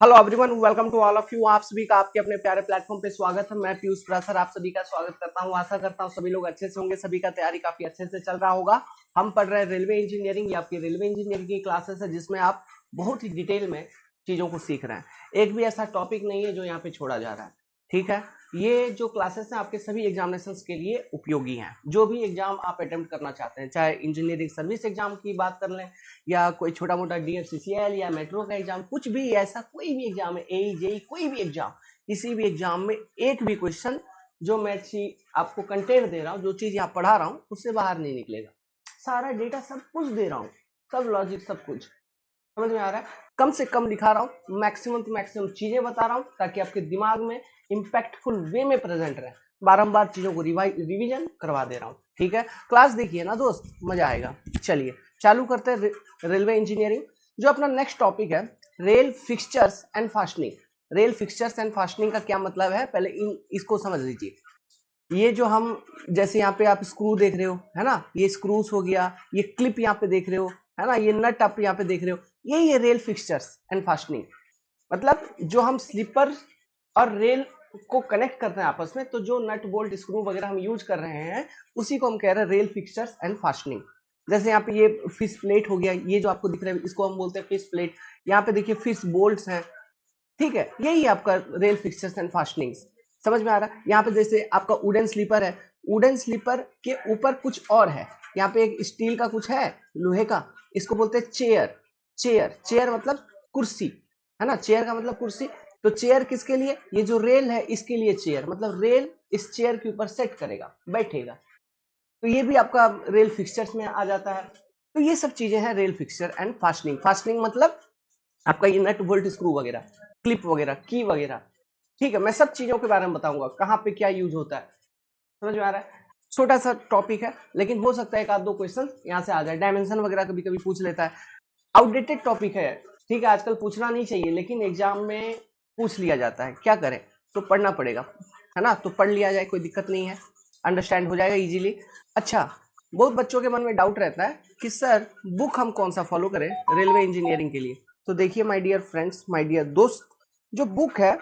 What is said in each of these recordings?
Hello everyone, welcome to all of you. आप सभी का आपके अपने प्यारे प्लेटफॉर्म पे स्वागत है। मैं पीयूष प्रसाद आप सभी का स्वागत करता हूं। आशा करता हूं सभी लोग अच्छे से होंगे, सभी का तैयारी काफी अच्छे से चल रहा होगा। हम पढ़ रहे हैं रेलवे इंजीनियरिंग। ये आपकी रेलवे इंजीनियरिंग की क्लासेस है जिसमें आप बहुत ही डिटेल में चीजों को सीख रहे हैं। एक भी ऐसा टॉपिक नहीं है जो यहाँ पे छोड़ा जा रहा है, ठीक है। ये जो क्लासेस हैं आपके सभी एग्जामिनेशन के लिए उपयोगी हैं। जो भी एग्जाम आप अटेम्प्ट करना चाहते हैं, चाहे इंजीनियरिंग सर्विस एग्जाम की बात कर लें या कोई छोटा मोटा डीएफसीसीएल या मेट्रो का एग्जाम, कुछ भी ऐसा कोई भी एग्जाम है, एई जेई कोई भी एग्जाम, किसी भी एग्जाम में एक भी क्वेश्चन जो मैं आपको कंटेंट दे रहा हूँ, जो चीज यहाँ पढ़ा रहा हूँ उससे बाहर नहीं निकलेगा। सारा डेटा सब कुछ दे रहा हूँ, सब लॉजिक सब कुछ समझ में आ रहा है। कम से कम दिखा रहा हूँ, मैक्सिमम टू मैक्सिमम चीजें बता रहा हूँ ताकि आपके दिमाग में इम्पैक्टफुल वे में प्रेजेंट रहे। बारंबार चीजों को रिवीजन करवा दे रहा हूँ, ठीक है। क्लास देखिए ना दोस्त, मजा आएगा। चलिए चालू करते हैं रेलवे इंजीनियरिंग। जो अपना नेक्स्ट टॉपिक है, rail fixtures and fastening. Rail fixtures and fastening का क्या मतलब है, पहले इसको समझ लीजिए। ये जो हम, जैसे यहाँ पे आप स्क्रू देख रहे हो, है ना, ये स्क्रूज हो गया, ये क्लिप यहाँ पे देख रहे हो, है ना, ये नट आप यहाँ पे देख रहे हो, ये रेल फिक्सचर्स एंड फास्टनिंग। मतलब जो हम स्लीपर और रेल को कनेक्ट करते हैं आपस में, तो जो नट बोल्ट स्क्रू वगैरह हम यूज कर रहे हैं, उसी को हम कह रहे हैं रेल फिक्सचर्स एंड फास्टनिंग। जैसे यहाँ पे ये फिश प्लेट हो गया, ये जो आपको दिख रहा है इसको हम बोलते हैं फिश प्लेट। यहाँ पे देखिए फिश बोल्ट्स हैं, ठीक है। यही आपका रेल फिक्सचर्स एंड फास्टनिंग। समझ में आ रहा है। यहाँ पे जैसे आपका वुडन स्लीपर है, वुडन स्लीपर के ऊपर कुछ और है, यहाँ पे एक स्टील का कुछ है, लोहे का, इसको बोलते हैं चेयर। चेयर चेयर मतलब कुर्सी, है ना, चेयर का मतलब कुर्सी। तो चेयर किसके लिए, ये जो रेल है इसके लिए चेयर, मतलब रेल इस चेयर के ऊपर सेट करेगा, बैठेगा। तो ये भी आपका रेल फिक्सचर्स में आ जाता है। तो ये सब चीजें हैं rail fixture and fastening. Fastening मतलब आपका ये नट बोल्ट स्क्रू वगैरह, क्लिप वगैरह, की वगैरह, ठीक है। मैं सब चीजों के बारे में बताऊंगा, कहाँ पे क्या यूज होता है। समझ में आ रहा है। छोटा सा टॉपिक है, लेकिन हो सकता है एक आध दो क्वेश्चन यहाँ से आ जाए। डायमेंशन वगैरह कभी कभी पूछ लेता है। आउटडेटेड टॉपिक है, ठीक है, आजकल पूछना नहीं चाहिए, लेकिन एग्जाम में पूछ लिया जाता है। क्या करें, तो पढ़ना पड़ेगा, है ना। तो पढ़ लिया जाए, कोई दिक्कत नहीं है, अंडरस्टैंड हो जाएगा इजीली। अच्छा, बहुत बच्चों के मन में डाउट रहता है कि सर बुक हम कौन सा फॉलो करें रेलवे इंजीनियरिंग के लिए। तो देखिए my dear friends, my dear दोस्त, जो बुक है,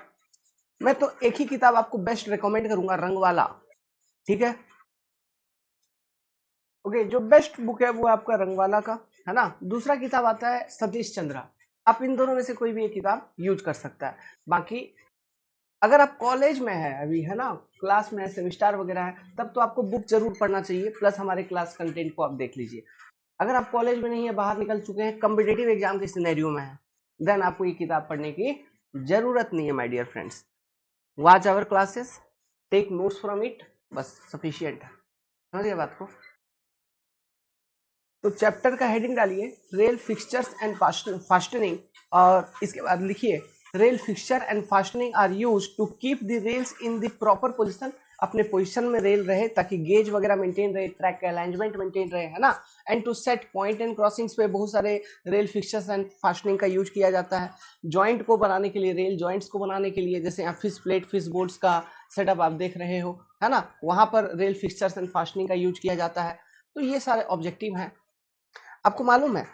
मैं तो एक ही किताब आपको बेस्ट रिकमेंड करूंगा, रंगवाला, ठीक है। ओके, जो बेस्ट बुक है वो आपका रंगवाला का, है ना। दूसरा किताब आता है सतीश चंद्रा। आप इन दोनों में से कोई भी एक किताब यूज कर सकता है। बाकी अगर आप कॉलेज में है अभी, है ना, क्लास में है, सेमिस्टर वगैरह है, तब तो आपको बुक जरूर पढ़ना चाहिए, प्लस हमारे क्लास कंटेंट को आप देख लीजिए। अगर आप कॉलेज में नहीं है, बाहर निकल चुके हैं, कम्पिटेटिव एग्जाम के सिनेरियो में है, देन आपको ये किताब पढ़ने की जरूरत नहीं है my dear friends. Watch our classes, take notes from it, बस सफिशियंट है। समझिए बात को। तो चैप्टर का हेडिंग डालिए रेल फिक्सचर्स एंड फास्टनिंग, और इसके बाद लिखिए rail fixture and fastening are use to keep the rails in the proper position. अपने पोजीशन में रेल रहे ताकि गेज वगैरह मेंटेन रहे, ट्रैक का अलाइनमेंट मेंटेन रहे, है ना। And to set point and crossings पे बहुत सारे रेल फिक्सचर्स एंड फास्टनिंग का यूज किया जाता है। जॉइंट को बनाने के लिए, रेल जॉइंट्स को बनाने के लिए, जैसे यहाँ फिश प्लेट फिश बोर्ड्स का सेटअप आप देख रहे हो, है ना, वहां पर रेल फिक्सचर्स एंड फास्टनिंग का यूज किया जाता है। तो ये सारे ऑब्जेक्टिव हैं। आपको मालूम है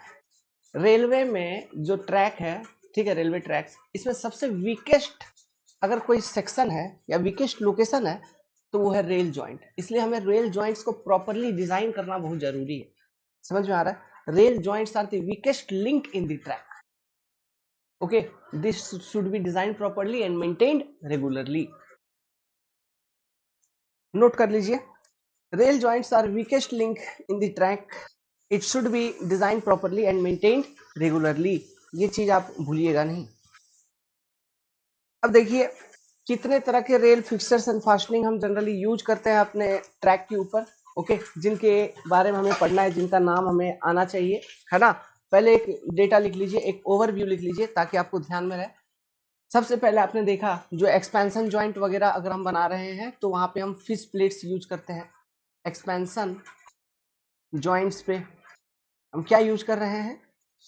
रेलवे में जो ट्रैक है, ठीक है, रेलवे ट्रैक्स, इसमें सबसे वीकेस्ट अगर कोई सेक्शन है या वीकेस्ट लोकेशन है तो वो है रेल जॉइंट। इसलिए हमें रेल जॉइंट्स को प्रॉपरली डिजाइन करना बहुत जरूरी है। समझ में आ रहा है। Rail joints are the weakest link in the track. Okay, this should be design properly and maintained regularly. नोट कर लीजिए, rail joints are weakest link in the track, it should be design properly and maintained regularly. ये चीज आप भूलिएगा नहीं। अब देखिए कितने तरह के रेल फिक्सर्स एंड फास्टनिंग हम जनरली यूज करते हैं अपने ट्रैक के ऊपर। ओके, जिनके बारे में हमें पढ़ना है, जिनका नाम हमें आना चाहिए, है ना। पहले एक डेटा लिख लीजिए, एक ओवरव्यू लिख लीजिए ताकि आपको ध्यान में रहे। सबसे पहले आपने देखा जो एक्सपेंशन जॉइंट वगैरह अगर हम बना रहे हैं तो वहां पे हम फिश प्लेट्स यूज करते हैं। एक्सपेंशन जॉइंट्स पे हम क्या यूज कर रहे हैं,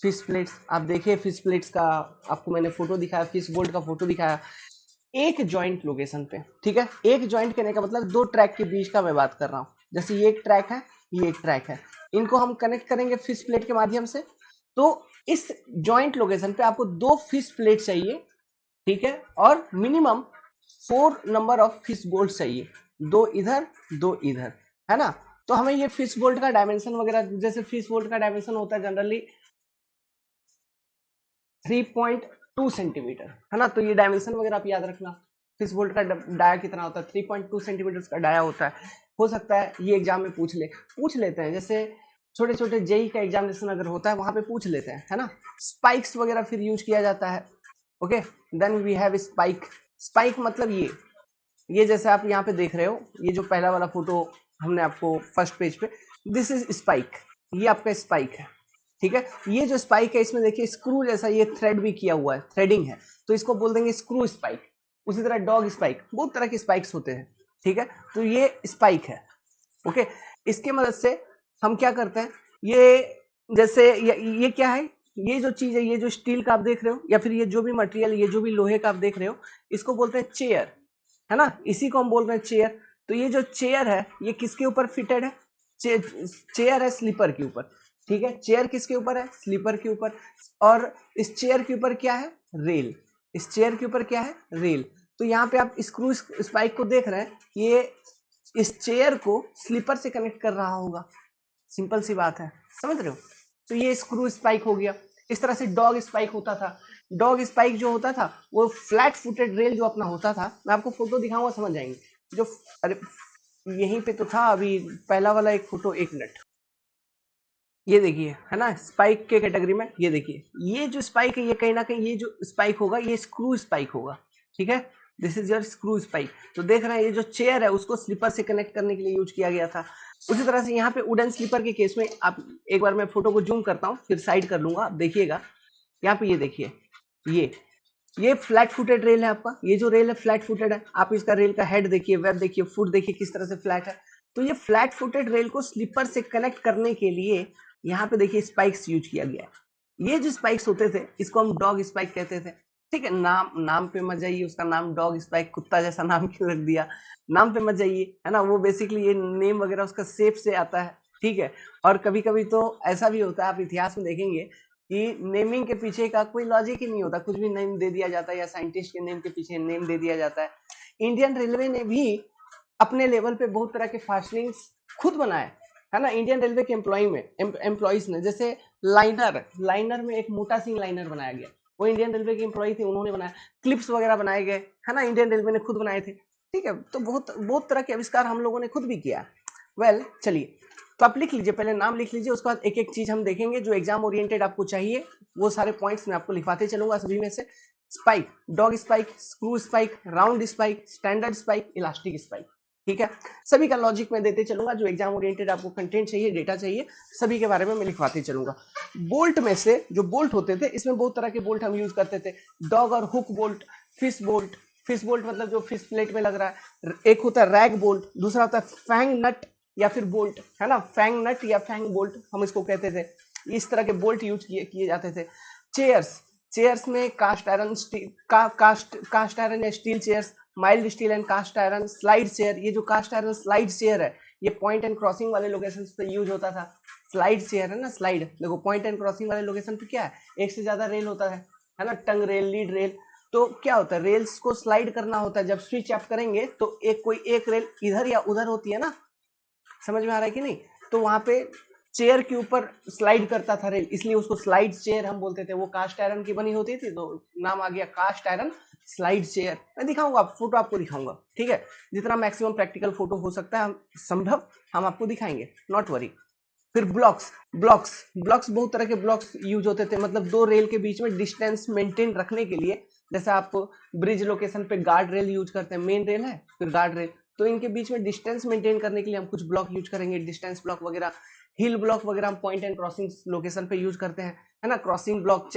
फिश प्लेट्स। आप देखिए फिश प्लेट्स का आपको मैंने फोटो दिखाया, फिश बोल्ट का फोटो दिखाया, एक जॉइंट लोकेशन पे, ठीक है। एक जॉइंट कहने का मतलब दो ट्रैक के बीच का मैं बात कर रहा हूँ। जैसे ये एक ट्रैक है, ये एक ट्रैक है, इनको हम कनेक्ट करेंगे फिश प्लेट के माध्यम से। तो इस जॉइंट लोकेशन पे आपको दो फिश प्लेट चाहिए, ठीक है, और minimum 4 number of fish bolt चाहिए, 2 इधर 2 इधर, है ना। तो हमें ये फिश बोल्ट का डायमेंशन वगैरह, जैसे फिश बोल्ट का डायमेंशन होता है जनरली 3.2 सेंटीमीटर, है ना। तो ये डायमेंशन वगैरह आप याद रखना। फिश बोल्ट का डाया कितना होता है, 3.2 सेंटीमीटर का डाया होता है। हो सकता है ये एग्जाम में पूछ लेते हैं, जैसे छोटे छोटे जेई का एग्जामिनेशन अगर होता है वहां पे पूछ लेते हैं, है ना। स्पाइक्स वगैरह फिर यूज किया जाता है। Okay, then we have spike. Spike मतलब ये जैसे आप यहाँ पे देख रहे हो, ये जो पहला वाला फोटो हमने आपको फर्स्ट पेज पे, दिस इज स्पाइक, ये आपका स्पाइक है, ठीक है। ये जो स्पाइक है इसमें देखिए स्क्रू जैसा ये थ्रेड भी किया हुआ है, थ्रेडिंग है, तो इसको बोल देंगे स्क्रू स्पाइक। उसी तरह डॉग स्पाइक, बहुत तरह के स्पाइक्स होते हैं, ठीक है। तो ये स्पाइक है, ओके। इसके मदद से हम क्या करते हैं, ये जैसे ये क्या है, ये जो चीज है, ये जो स्टील का आप देख रहे हो या फिर ये जो भी मटेरियल, ये जो भी लोहे का आप देख रहे हो, इसको बोलते हैं चेयर, है ना। इसी को हम बोल रहे हैं चेयर। तो ये जो चेयर है ये किसके ऊपर फिटेड है, चेयर है स्लीपर के ऊपर, ठीक है। चेयर किसके ऊपर है, स्लीपर के ऊपर। और इस चेयर के ऊपर क्या है, रेल। इस चेयर के ऊपर क्या है, रेल। तो यहाँ पे आप स्क्रू स्पाइक को देख रहे हैं, ये इस चेयर को स्लीपर से कनेक्ट कर रहा होगा, सिंपल सी बात है, समझ रहे हो। तो ये स्क्रू स्पाइक हो गया। इस तरह से डॉग स्पाइक होता था। डॉग स्पाइक जो होता था वो फ्लैट फुटेड रेल जो अपना होता था, मैं आपको फोटो दिखाऊंगा समझ जाएंगे। जो अरे यहीं पे तो था अभी पहला वाला एक फोटो, एक मिनट, ये देखिए, है ना, स्पाइक के कैटेगरी में ये देखिए, ये जो स्पाइक है ये कहीं ना कहीं ये जो स्पाइक होगा ये स्क्रू स्पाइक होगा, ठीक है। This is your screw spike. तो देख रहे हैं ये जो चेयर है उसको स्लीपर से कनेक्ट करने के लिए यूज किया गया था। उसी तरह से यहाँ पे वुडन स्लीपर के केस में आप एक बार मैं फोटो को जूम करता हूँ फिर साइड कर लूंगा, आप देखिएगा यहाँ पे, ये देखिए, ये फ्लैट फुटेड रेल है आपका, ये जो रेल है फ्लैट फुटेड है। आप इसका रेल का हेड देखिए, वेब देखिए, फुट देखिए किस तरह से फ्लैट है। तो ये फ्लैट फुटेड रेल को स्लीपर से कनेक्ट करने के लिए यहाँ पे देखिए स्पाइक्स यूज किया गया है। ये जो स्पाइक्स होते थे इसको हम डॉग स्पाइक कहते थे, ठीक है। नाम नाम पे मत जाइए, उसका नाम डॉग स्पाइक, कुत्ता जैसा नाम क्यों रख दिया, नाम पे मत जाइए, है ना। वो बेसिकली ये नेम वगैरह उसका शेप से आता है, ठीक है। और कभी कभी तो ऐसा भी होता है, आप इतिहास में देखेंगे कि नेमिंग के पीछे का कोई लॉजिक ही नहीं होता, कुछ भी नेम दे दिया जाता है, या साइंटिस्ट के नेम के पीछे नेम दे दिया जाता है। इंडियन रेलवे ने भी अपने लेवल पे बहुत तरह के फास्टनिंग्स खुद बनाए, है ना। इंडियन रेलवे के एम्प्लॉय में एम्प्लॉइज ने, जैसे लाइनर, लाइनर में एक मोटा सिंह लाइनर बनाया गया, वो इंडियन रेलवे के एम्प्लॉय थे, उन्होंने बनाया। क्लिप्स वगैरह बनाए गए, है ना, इंडियन रेलवे ने खुद बनाए थे, ठीक है। तो बहुत बहुत तरह के आविष्कार हम लोगों ने खुद भी किया। वेल चलिए, तो आप लिख लीजिए, पहले नाम लिख लीजिए, उसके बाद एक एक चीज हम देखेंगे जो एग्जाम ओरिएंटेड आपको चाहिए, वो सारे पॉइंट्स मैं आपको लिखवाते चलूंगा सभी में से। Spike, dog spike, screw spike, round spike, standard spike, elastic spike, ठीक है। सभी का लॉजिक मैं देते चलूंगा, जो एग्जाम ओरिएंटेड आपको कंटेंट चाहिए, डेटा चाहिए, सभी के बारे में मैं लिखवाते चलूंगा। बोल्ट में से जो बोल्ट होते थे, इसमें बहुत तरह के बोल्ट हम यूज करते थे। डॉग और hook bolt, fish bolt, fish bolt मतलब जो फिश प्लेट में लग रहा है, एक होता है रैग बोल्ट, दूसरा होता है फैंग नट या फिर बोल्ट, है ना, फैंग नट या फैंग बोल्ट हम इसको कहते थे। इस तरह के बोल्ट यूज किए जाते थे। चेयर्स, चेयर्स में cast iron steel cast iron या steel chairs, mild steel and cast iron, slide chair, ये जो कास्ट आयरन स्लाइड चेयर है ये पॉइंट एंड क्रॉसिंग वाले लोकेशन पे यूज होता था। स्लाइड चेयर है ना, स्लाइड देखो, पॉइंट एंड क्रॉसिंग वाले लोकेशन पे क्या है, एक से ज्यादा रेल होता है ना, टंग रेल, लीड रेल। तो क्या होता है, रेल्स को स्लाइड करना होता है, जब स्विच आप करेंगे तो एक कोई एक रेल इधर या उधर होती है ना, समझ में आ रहा है कि नहीं। तो वहां पे चेयर के ऊपर स्लाइड करता था रेल, इसलिए उसको स्लाइड चेयर हम बोलते थे। वो कास्ट आयरन की बनी होती थी तो नाम आ गया कास्ट आयरन स्लाइड चेयर। मैं दिखाऊंगा, फोटो आपको दिखाऊंगा, ठीक है। जितना मैक्सिमम प्रैक्टिकल फोटो हो सकता है संभव हम आपको दिखाएंगे, नॉट वरी। फिर ब्लॉक्स, ब्लॉक्स बहुत तरह के ब्लॉक्स यूज होते थे, मतलब दो रेल के बीच में डिस्टेंस मेंटेन रखने के लिए। जैसे आप ब्रिज लोकेशन पे गार्ड रेल यूज करते हैं, मेन रेल है फिर गार्ड रेल, तो इनके बीच में डिस्टेंस मेंटेन करने के लिए हम कुछ ब्लॉक यूज करेंगे, डिस्टेंस ब्लॉक वगैरह। हिल ब्लॉक वगैरह हम पॉइंट एंड क्रॉसिंग लोकेशन पे यूज करते हैं, है ना। क्रॉसिंग ब्लॉक,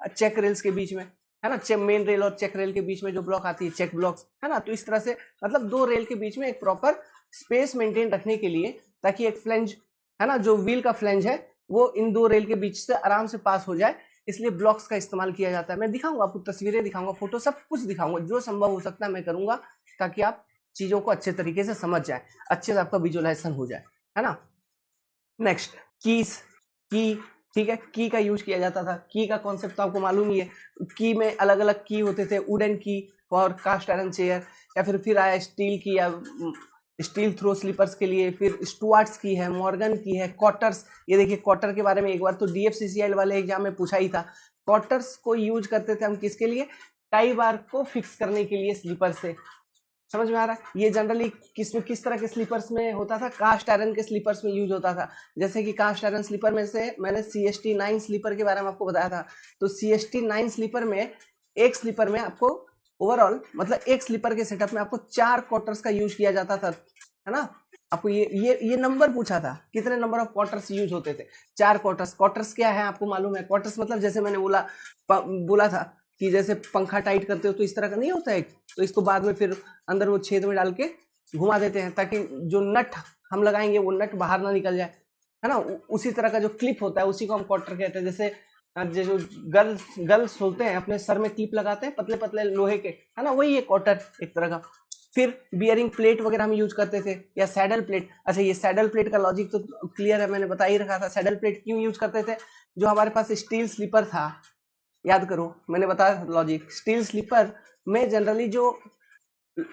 चेक रेल्स के बीच में, है ना, मेन रेल और चेक रेल के बीच में जो ब्लॉक आती है चेक ब्लॉक्स, है ना। तो इस तरह से मतलब दो रेल के बीच में एक प्रॉपर स्पेस मेंटेन रखने के लिए, ताकि एक फ्लेंज, है ना, जो व्हील का फ्लेंज है वो इन दो रेल के बीच से आराम से पास हो जाए, इसलिए ब्लॉक्स का इस्तेमाल किया जाता है। मैं दिखाऊंगा आपको, तस्वीरें दिखाऊंगा, फोटो सब कुछ दिखाऊंगा, जो संभव हो सकता है मैं करूंगा, ताकि आप चीजों को अच्छे तरीके से समझ जाए, अच्छे से आपका विजुअलाइजेशन हो जाए, है ना। नेक्स्ट, कीज, की ठीक है, की का यूज किया जाता था। की का कॉन्सेप्ट तो आपको मालूम ही है। की में अलग अलग की होते थे, वुडन की और कास्ट आयरन चेयर, या फिर आया स्टील की या स्टील थ्रो स्लीपर्स के लिए, फिर स्टुअर्ट्स की है, मॉर्गन की है, कॉटर्स। ये देखिए कॉटर के बारे में एक बार तो DFCCL वाले एग्जाम में पूछा ही था। कॉटर्स को यूज करते थे हम किसके लिए? टाई बार को फिक्स करने के लिए स्लीपर से। समझ में आ रहा है? ये जनरली किस तरह के स्लीपर्स में होता था? कास्ट आयरन के स्लीपर्स में यूज होता था। जैसे कि कास्ट आयरन स्लीपर में से मैंने CST9 स्लीपर के बारे में आपको बताया था। तो CST9 स्लीपर में एक स्लीपर में आपको ओवरऑल मतलब एक स्लीपर के सेटअप में आपको 4 क्वार्टर्स का यूज किया जाता था, है ना? आपको ये नंबर पूछा था, कितने नंबर ऑफ क्वार्टर्स यूज होते थे? 4 क्वार्टर्स। क्वार्टर्स क्या है आपको मालूम है? क्वार्टर्स मतलब जैसे मैंने बोला था कि जैसे पंखा टाइट करते हो तो इस तरह का नहीं होता है, तो इसको बाद में फिर अंदर वो छेद में डाल के घुमा देते हैं ताकि जो नट हम लगाएंगे वो नट बाहर ना निकल जाए, है ना? उसी तरह का जो क्लिप होता है उसी को हम क्वार्टर कहते हैं। जैसे जो गर्ल्स होते हैं अपने सर में क्लिप लगाते हैं पतले पतले लोहे के, है ना? वही है क्वार्टर एक तरह का। फिर बियरिंग प्लेट वगैरह हम यूज करते थे, या सैडल प्लेट। अच्छा, ये सैडल प्लेट का लॉजिक तो क्लियर है, मैंने बता ही रखा था। सैडल प्लेट क्यों यूज करते थे? जो हमारे पास स्टील स्लीपर था, याद करो मैंने बताया लॉजिक, स्टील स्लीपर में जनरली जो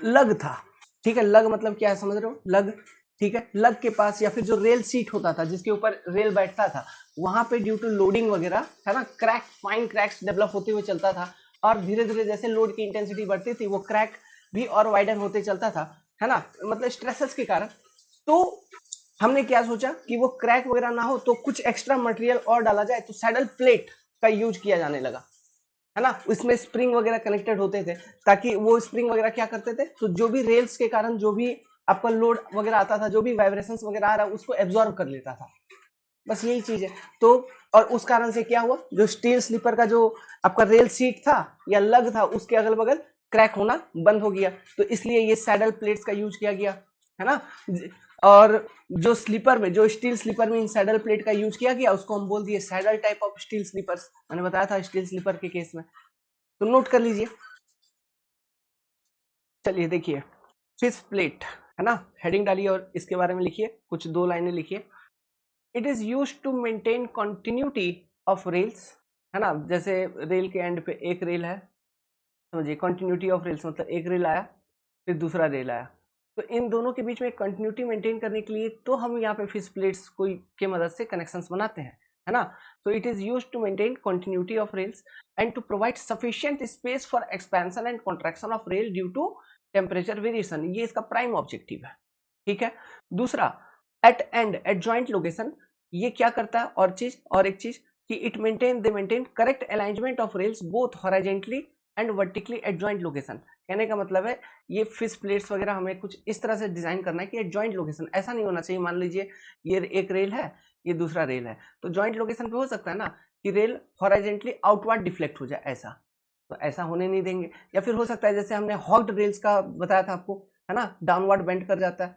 लग था, ठीक है, लग मतलब क्या है समझ रहे हो? लग, ठीक है, लग के पास या फिर जो रेल सीट होता था जिसके ऊपर रेल बैठता था, वहां पे ड्यू टू लोडिंग वगैरह, है ना, क्रैक, फाइन क्रैक्स डेवलप होते हुए चलता था। और धीरे धीरे जैसे लोड की इंटेंसिटी बढ़ती थी वो क्रैक भी और वाइडन होते चलता था, है ना, मतलब स्ट्रेसेस के कारण। तो हमने क्या सोचा कि वो क्रैक वगैरह ना हो तो कुछ एक्स्ट्रा मटेरियल और डाला जाए, तो सैडल प्लेट का यूज किया जाने लगा, है ना? उसमें स्प्रिंग वगैरह कनेक्टेड होते थे ताकि वो स्प्रिंग वगैरह क्या करते थे, तो जो भी रेल्स के कारण जो भी आपका लोड वगैरह आता था, जो भी वाइब्रेशंस वगैरह आ रहा है उसको एब्जॉर्ब कर लेता था। बस यही चीज है। तो और उस कारण से क्या हुआ, जो स्टील स्लीपर का जो आपका रेल सीट था या लग था उसके अगल बगल क्रैक होना बंद हो गया, तो इसलिए ये सैडल प्लेट्स का यूज किया गया, है ना? और जो स्लीपर में, जो स्टील स्लीपर में इन सैडल प्लेट का यूज किया गया उसको हम बोल दिए saddle type of steel sleepers. मैंने बताया था स्टील स्लीपर के केस में, तो नोट कर लीजिए। चलिए देखिए, फिश प्लेट, है ना, हेडिंग डालिए और इसके बारे में लिखिए, कुछ 2 लाइनें लिखिए। It is use to maintain continuity of rails, है ना, जैसे रेल के एंड पे एक रेल है, समझिए कंटिन्यूटी ऑफ रेल्स मतलब एक रेल आया फिर दूसरा रेल आया, तो इन दोनों के बीच में कंटिन्यूटी मेंटेन करने के लिए तो हम यहाँ पे फिश प्लेट्स कोई के मदद से कनेक्शंस बनाते हैं, है ना? तो it is use to maintain continuity of rails and to provide sufficient space for expansion and contraction of rail due to temperature variation, ये इसका प्राइम ऑब्जेक्टिव है, ठीक है। दूसरा, एट जॉइंट लोकेशन, ये क्या करता है और एक चीज कि दे maintain correct alignment of rails both horizontally and vertically eight joint location. कहने का मतलब है ये फिश प्लेट्स वगैरह हमें कुछ इस तरह से डिजाइन करना है कि एट जॉइंट लोकेशन, ऐसा नहीं होना चाहिए मान लीजिए ये एक रेल है ये दूसरा रेल है, तो जॉइंट लोकेशन पे हो सकता है ना कि रेल हॉरिजॉन्टली आउटवर्ड डिफ्लेक्ट हो जाए, ऐसा तो ऐसा होने नहीं देंगे। या फिर हो सकता है जैसे हमने हॉक्ड रेल्स का बताया था आपको, है ना, डाउनवर्ड बेंड कर जाता है,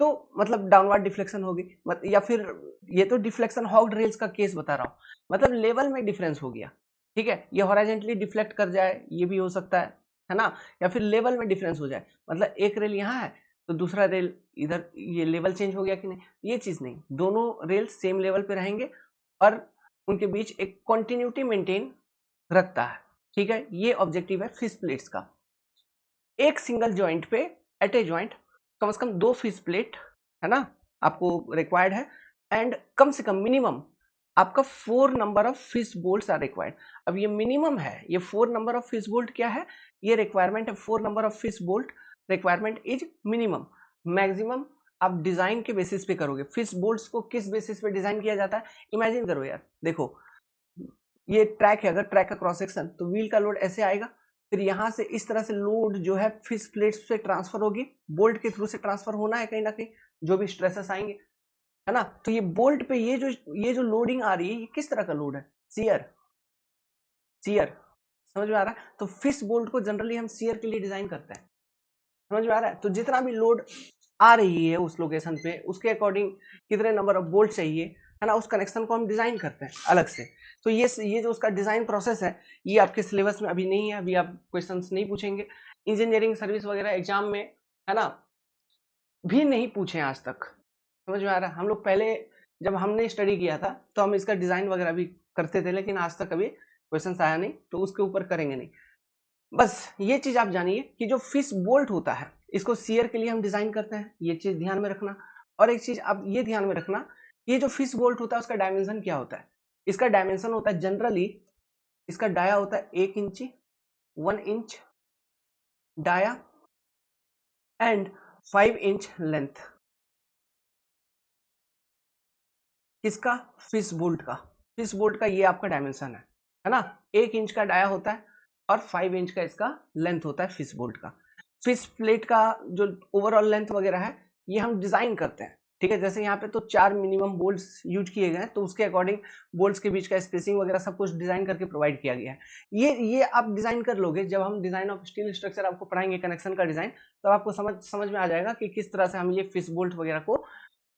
तो मतलब डाउनवर्ड डिफ्लेक्शन होगी, या फिर ये तो डिफ्लेक्शन हॉक्ड रेल्स का केस बता रहा हूँ, मतलब लेवल में डिफरेंस हो गया, ठीक है, ये हॉरिजॉन्टली डिफ्लेक्ट कर जाए ये भी हो सकता है ना, या फिर लेवल में डिफरेंस हो जाए, मतलब एक रेल यहाँ है तो दूसरा रेल इधर, ये लेवल चेंज हो गया कि नहीं, ये चीज नहीं, दोनों रेल सेम लेवल पे रहेंगे और उनके बीच एक कंटिन्यूटी मेंटेन रखता है, ठीक है, ये ऑब्जेक्टिव है फिश प्लेट्स का। एक सिंगल जॉइंट पे एट ए जॉइंट कम से कम 2 फिश प्लेट, है ना, आपको रिक्वायर्ड है, एंड कम से कम मिनिमम आपका 4 number of fish bolts are required. अब ये मिनिमम है, ये 4 नंबर ऑफ फिश बोल्ट क्या है, ये रिक्वायरमेंट है 4 number of fish bolt, requirement is minimum. Maximum आप डिजाइन के बेसिस पे करोगे। फिश बोल्ट्स को किस बेसिस पे डिजाइन किया जाता है, इमेजिन करो यार, देखो ये ट्रैक है, अगर ट्रैक का क्रॉस सेक्शन तो व्हील का लोड ऐसे आएगा, फिर यहाँ से इस तरह से लोड जो है फिश प्लेट्स पे ट्रांसफर होगी, बोल्ट के थ्रू से ट्रांसफर होना है कहीं ना कहीं, जो भी स्ट्रेसेस आएंगे, है ना, तो ये बोल्ट पे ये जो लोडिंग आ रही है ये किस तरह का लोड है, शियर, शियर, समझ में आ रहा है? तो फिश बोल्ट को जनरली हम शियर के लिए डिजाइन करते हैं, समझ में आ रहा है? तो जितना भी लोड आ रही है उस लोकेशन पे उसके अकॉर्डिंग कितने नंबर ऑफ बोल्ट चाहिए, है ना, उस कनेक्शन को हम डिजाइन करते हैं अलग से। तो ये जो उसका डिजाइन प्रोसेस है ये आपके सिलेबस में अभी नहीं है, अभी आप क्वेश्चंस नहीं पूछेंगे इंजीनियरिंग सर्विस वगैरह एग्जाम में, है ना, भी नहीं पूछे आज तक, समझ में आ रहा है? हम लोग पहले जब हमने स्टडी किया था तो हम इसका डिजाइन वगैरह भी करते थे, लेकिन आज तक कभी क्वेश्चन आया नहीं, तो उसके ऊपर करेंगे नहीं। बस ये चीज आप जानिए कि जो फिश बोल्ट होता है इसको सीयर के लिए हम डिजाइन करते हैं, ये चीज ध्यान में रखना। और एक चीज आप ये ध्यान में रखना, ये जो फिश बोल्ट होता है उसका डायमेंशन क्या होता है। इसका डायमेंशन होता है जनरली, इसका डाया होता है 1 inch, 1 inch dia and 5 inch length. किसका? फिश बोल्ट का। फिश बोल्ट का ये आपका डायमेंशन है ना। 1 इंच का डाया होता है और 5 इंच का इसका लेंथ होता है फिश बोल्ट का। फिश प्लेट का जो ओवरऑल लेंथ वगैरह है ये हम डिजाइन करते हैं, ठीक है। जैसे यहाँ पे तो 4 मिनिमम बोल्ट्स यूज किए गए हैं, तो उसके अकॉर्डिंग बोल्ट्स के बीच का स्पेसिंग वगैरह सब कुछ डिजाइन करके प्रोवाइड किया गया है। ये आप डिजाइन कर लोगे, जब हम डिजाइन ऑफ स्टील स्ट्रक्चर आपको पढ़ाएंगे कनेक्शन का डिजाइन, तो आपको समझ में आ जाएगा कि किस तरह से हम ये फिश बोल्ट वगैरह को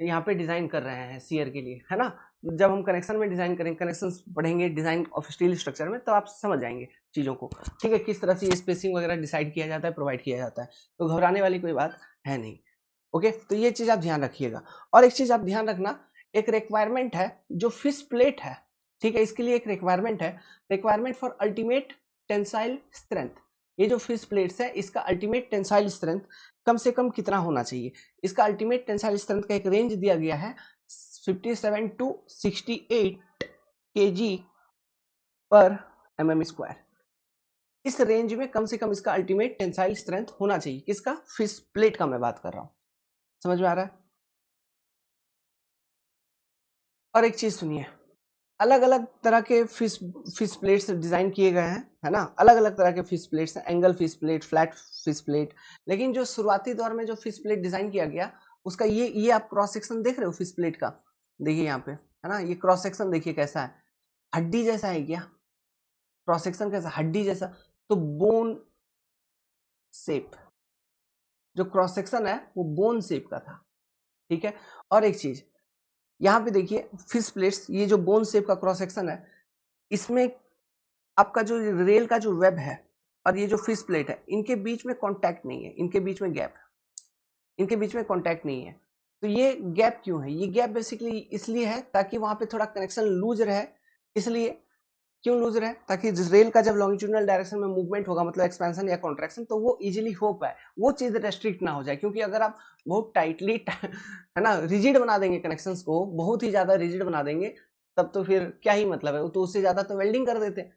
यहाँ पे डिजाइन कर रहे हैं सीयर के लिए, है ना। जब हम कनेक्शन में डिजाइन करेंगे, कनेक्शन पढ़ेंगे डिजाइन ऑफ स्टील स्ट्रक्चर में, तो आप समझ जाएंगे चीजों को, ठीक है, किस तरह से ये स्पेसिंग वगैरह डिसाइड किया जाता है, प्रोवाइड किया जाता है। तो घबराने वाली कोई बात है नहीं। ओके, तो ये चीज आप ध्यान रखिएगा। और एक चीज आप ध्यान रखना, एक रिक्वायरमेंट है जो फिश प्लेट है, ठीक है, इसके लिए एक रिक्वायरमेंट है, requirement for ultimate tensile strength. ये जो फिश प्लेट्स है इसका अल्टीमेट टेंसाइल स्ट्रेंथ कम से कम कितना होना चाहिए। इसका अल्टीमेट टेंसाइल स्ट्रेंथ का एक रेंज दिया गया है 57 to 68 kg पर mm²। इस रेंज में कम से कम इसका अल्टीमेट टेंसाइल स्ट्रेंथ होना चाहिए। किसका? फिश प्लेट का मैं बात कर रहा हूं। समझ में आ रहा है? और एक चीज सुनिए, अलग अलग तरह के फिश प्लेट्स डिजाइन किए गए हैं, है ना। अलग अलग तरह के फिश प्लेट्स हैं, angle fish plate, flat fish plate. लेकिन जो शुरुआती दौर में जो फिश प्लेट डिजाइन किया गया उसका ये आप क्रॉस सेक्शन देख रहे हो फिश प्लेट का, देखिए यहाँ पे, है ना। ये क्रॉस सेक्शन देखिए कैसा है, हड्डी जैसा है क्या? क्रॉस सेक्शन कैसा? हड्डी जैसा। तो बोन शेप, जो क्रॉस सेक्शन है वो बोन शेप का था, ठीक है। और एक चीज यहाँ पे देखिए, फिश प्लेट्स, ये जो बोन शेप का क्रॉस सेक्शन है, इसमें आपका जो रेल का जो वेब है और ये जो फिश प्लेट है, इनके बीच में कांटेक्ट नहीं है, इनके बीच में गैप, इनके बीच में कांटेक्ट नहीं है। तो ये गैप क्यों है? ये गैप बेसिकली इसलिए है ताकि वहां पे थोड़ा कनेक्शन लूज रहे। इसलिए क्यों लूज रहे? ताकि रेल का जब लॉन्गिट्यूडनल डायरेक्शन में मूवमेंट होगा, मतलब एक्सपेंशन या कॉन्ट्रैक्शन, तो वो इजीली हो पाए, वो चीज रेस्ट्रिक्ट ना हो जाए। क्योंकि अगर आप बहुत टाइटली है ना रिजिड बना देंगे, कनेक्शंस को बहुत ही ज्यादा रिजिड बना देंगे, तब तो फिर क्या ही मतलब है, तो उससे ज्यादा तो वेल्डिंग कर देते।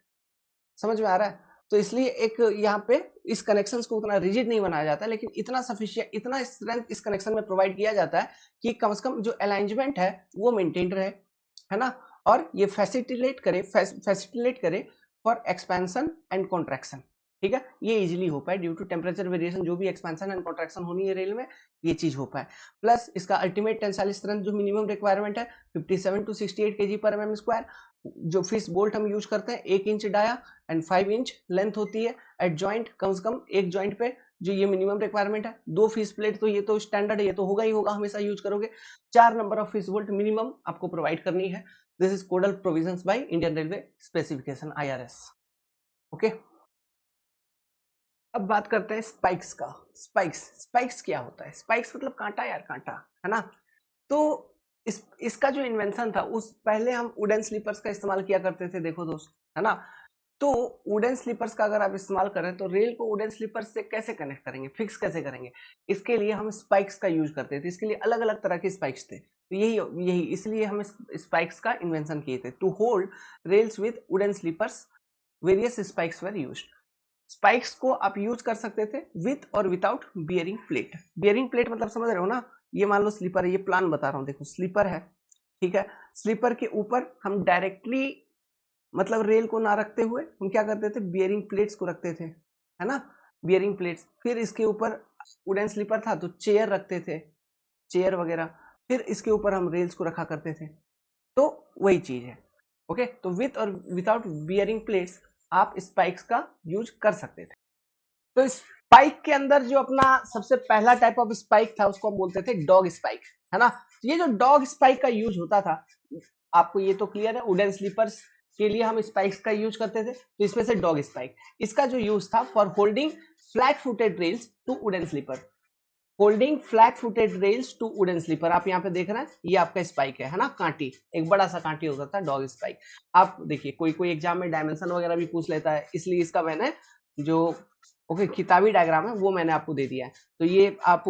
समझ में आ रहा है? तो इसलिए एक यहाँ पे इस कनेक्शंस को उतना रिजिड नहीं बनाया जाता, लेकिन इतना सफिशिएंट, इतना स्ट्रेंथ इस कनेक्शन में प्रोवाइड किया जाता है कि कम से कम जो अलाइनमेंट है वो मेंटेन रहे, है ना। और ये फैसिलिटेट करे फॉर एक्सपेंशन एंड कॉन्ट्रैक्शन, ठीक है। ये इजीली हो पाए ड्यू टू टेम्परेचर वेरिएशन, जो भी एक्सपेंशन एंड कॉन्ट्रैक्शन होनी है रेल में, ये चीज हो पाए। प्लस इसका अल्टीमेट टेंसाइल स्ट्रेंथ जो मिनिमम रिक्वायरमेंट है 57 to 68 kg पर mm²। जो फिश बोल्ट हम यूज करते हैं 1 inch dia and 5 inch length होती है एट जॉइंट, कम से कम एक जॉइंट पे, जो ये मिनिमम रिक्वायरमेंट है। 2 फिश प्लेट, तो ये तो स्टैंडर्ड है, ये तो होगा ही होगा, हमेशा यूज करोगे। 4 number of fish bolt minimum आपको प्रोवाइड करनी है। This is codal provisions by Indian railway specification IRS। Okay, अब बात करते हैं स्पाइक्स का। स्पाइक्स क्या होता है? स्पाइक्स मतलब कांटा यार, कांटा, है ना। तो इसका जो इन्वेंशन था, उस पहले हम वुडन स्लीपर्स का इस्तेमाल किया करते थे, देखो दोस्त, है ना। तो वुडन स्लीपर्स का अगर आप इस्तेमाल करें तो रेल को वुडन स्लीपर्स से कैसे कनेक्ट करेंगे, फिक्स कैसे करेंगे? इसके लिए हम स्पाइक्स का यूज करते थे। इसके लिए अलग अलग तरह के स्पाइक्स थे, तो यही इसलिए हम स्पाइक्स का इन्वेंशन किए थे। To hold rails with wooden sleepers various spikes were used. Spikes को आप यूज कर सकते थे विथ और without bearing plate. Bearing plate मतलब समझ रहे हो ना, ये मान लो स्लीपर है, ये प्लान बता रहा हूँ, देखो स्लीपर है, ठीक है। स्लीपर के ऊपर हम डायरेक्टली, मतलब रेल को ना रखते हुए हम क्या करते थे, बियरिंग प्लेट्स को रखते थे, है ना। बियरिंग प्लेट्स, फिर इसके ऊपर वुडन स्लीपर था तो चेयर रखते थे, चेयर वगैरह, फिर इसके ऊपर हम रेल्स को रखा करते थे। तो वही चीज है। ओके, तो विथ और विदाउट बियरिंग प्लेट्स आप स्पाइक्स का यूज कर सकते थे। तो स्पाइक के अंदर जो अपना सबसे पहला टाइप ऑफ स्पाइक था उसको हम बोलते थे डॉग स्पाइक, है ना। तो ये जो डॉग स्पाइक का यूज होता था, आपको ये तो क्लियर है, वुडन स्लीपर्स के लिए हम स्पाइक्स का यूज करते थे, तो इसमें से डॉग स्पाइक, इसका जो यूज था for holding flat footed rails to wooden sleeper. Holding flat footed rails to wooden sleeper. आप यहाँ पे देख रहे हैं, ये आपका स्पाइक है ना, कांटी, एक बड़ा सा कांटी हो सकता है डॉग स्पाइक। आप देखिए कोई कोई एग्जाम में डायमेंशन वगैरह भी पूछ लेता है, इसलिए इसका मैंने जो किताबी डायग्राम है वो मैंने आपको दे दिया है। तो ये आप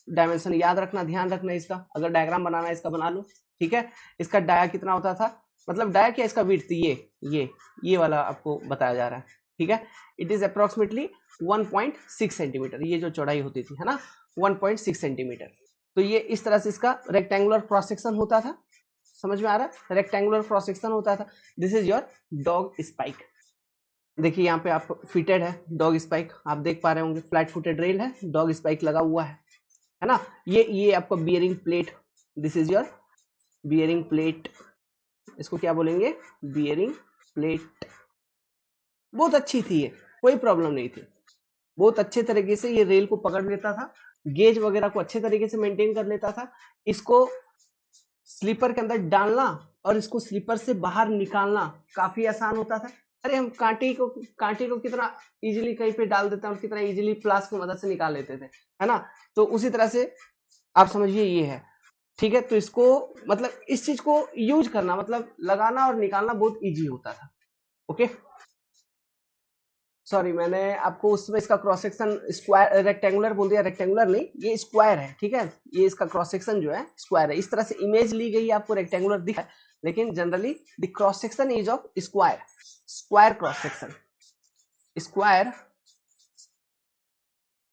डायमेंशन याद रखना, ध्यान रखना इसका, अगर डायग्राम बनाना है इसका बना लो, ठीक है। इसका डाया कितना होता था, मतलब डाया क्या, इसका विड्थ, ये वाला आपको बताया जा रहा है, ठीक है। इट इज अप्रोक्सीमेटली 1.6 सेंटीमीटर, ये जो चौड़ाई होती थी, है ना, 1.6 सेंटीमीटर। तो ये इस तरह से इसका रेक्टेंगुलर क्रॉस सेक्शन होता था, समझ में आ रहा है, रेक्टेंगुलर क्रॉस सेक्शन होता था। This is your dog spike. देखिए यहाँ पे आप फिटेड है डॉग स्पाइक, आप देख पा रहे होंगे, फ्लैट फुटेड रेल है, डॉग स्पाइक लगा हुआ है ना। ये आपको bearing plate, this is your bearing plate, इसको क्या बोलेंगे, बियरिंग प्लेट। बहुत अच्छी थी ये, कोई प्रॉब्लम नहीं थी, बहुत अच्छे तरीके से ये रेल को पकड़ लेता था, गेज वगैरह को अच्छे तरीके से मेंटेन कर लेता था। इसको स्लीपर के अंदर डालना और इसको स्लीपर से बाहर निकालना काफी आसान होता था। अरे हम कांटे को कितना इजीली कहीं पे डाल देते हैं और कितना इजीली प्लास की मदद से निकाल लेते थे, है ना। तो उसी तरह से आप समझिए ये है, ठीक है। तो इसको मतलब इस चीज को यूज करना मतलब लगाना और निकालना बहुत इजी होता था, ओके। सॉरी, मैंने आपको उसमें इसका क्रॉस सेक्शन स्क्वायर रेक्टेंगुलर बोल दिया, रेक्टेंगुलर नहीं, ये स्क्वायर है, ठीक है। ये इसका क्रॉस सेक्शन जो है स्क्वायर है, इस तरह से इमेज ली गई है, आपको रेक्टेंगुलर दिखा है, लेकिन generally the cross section is of square, square cross section, square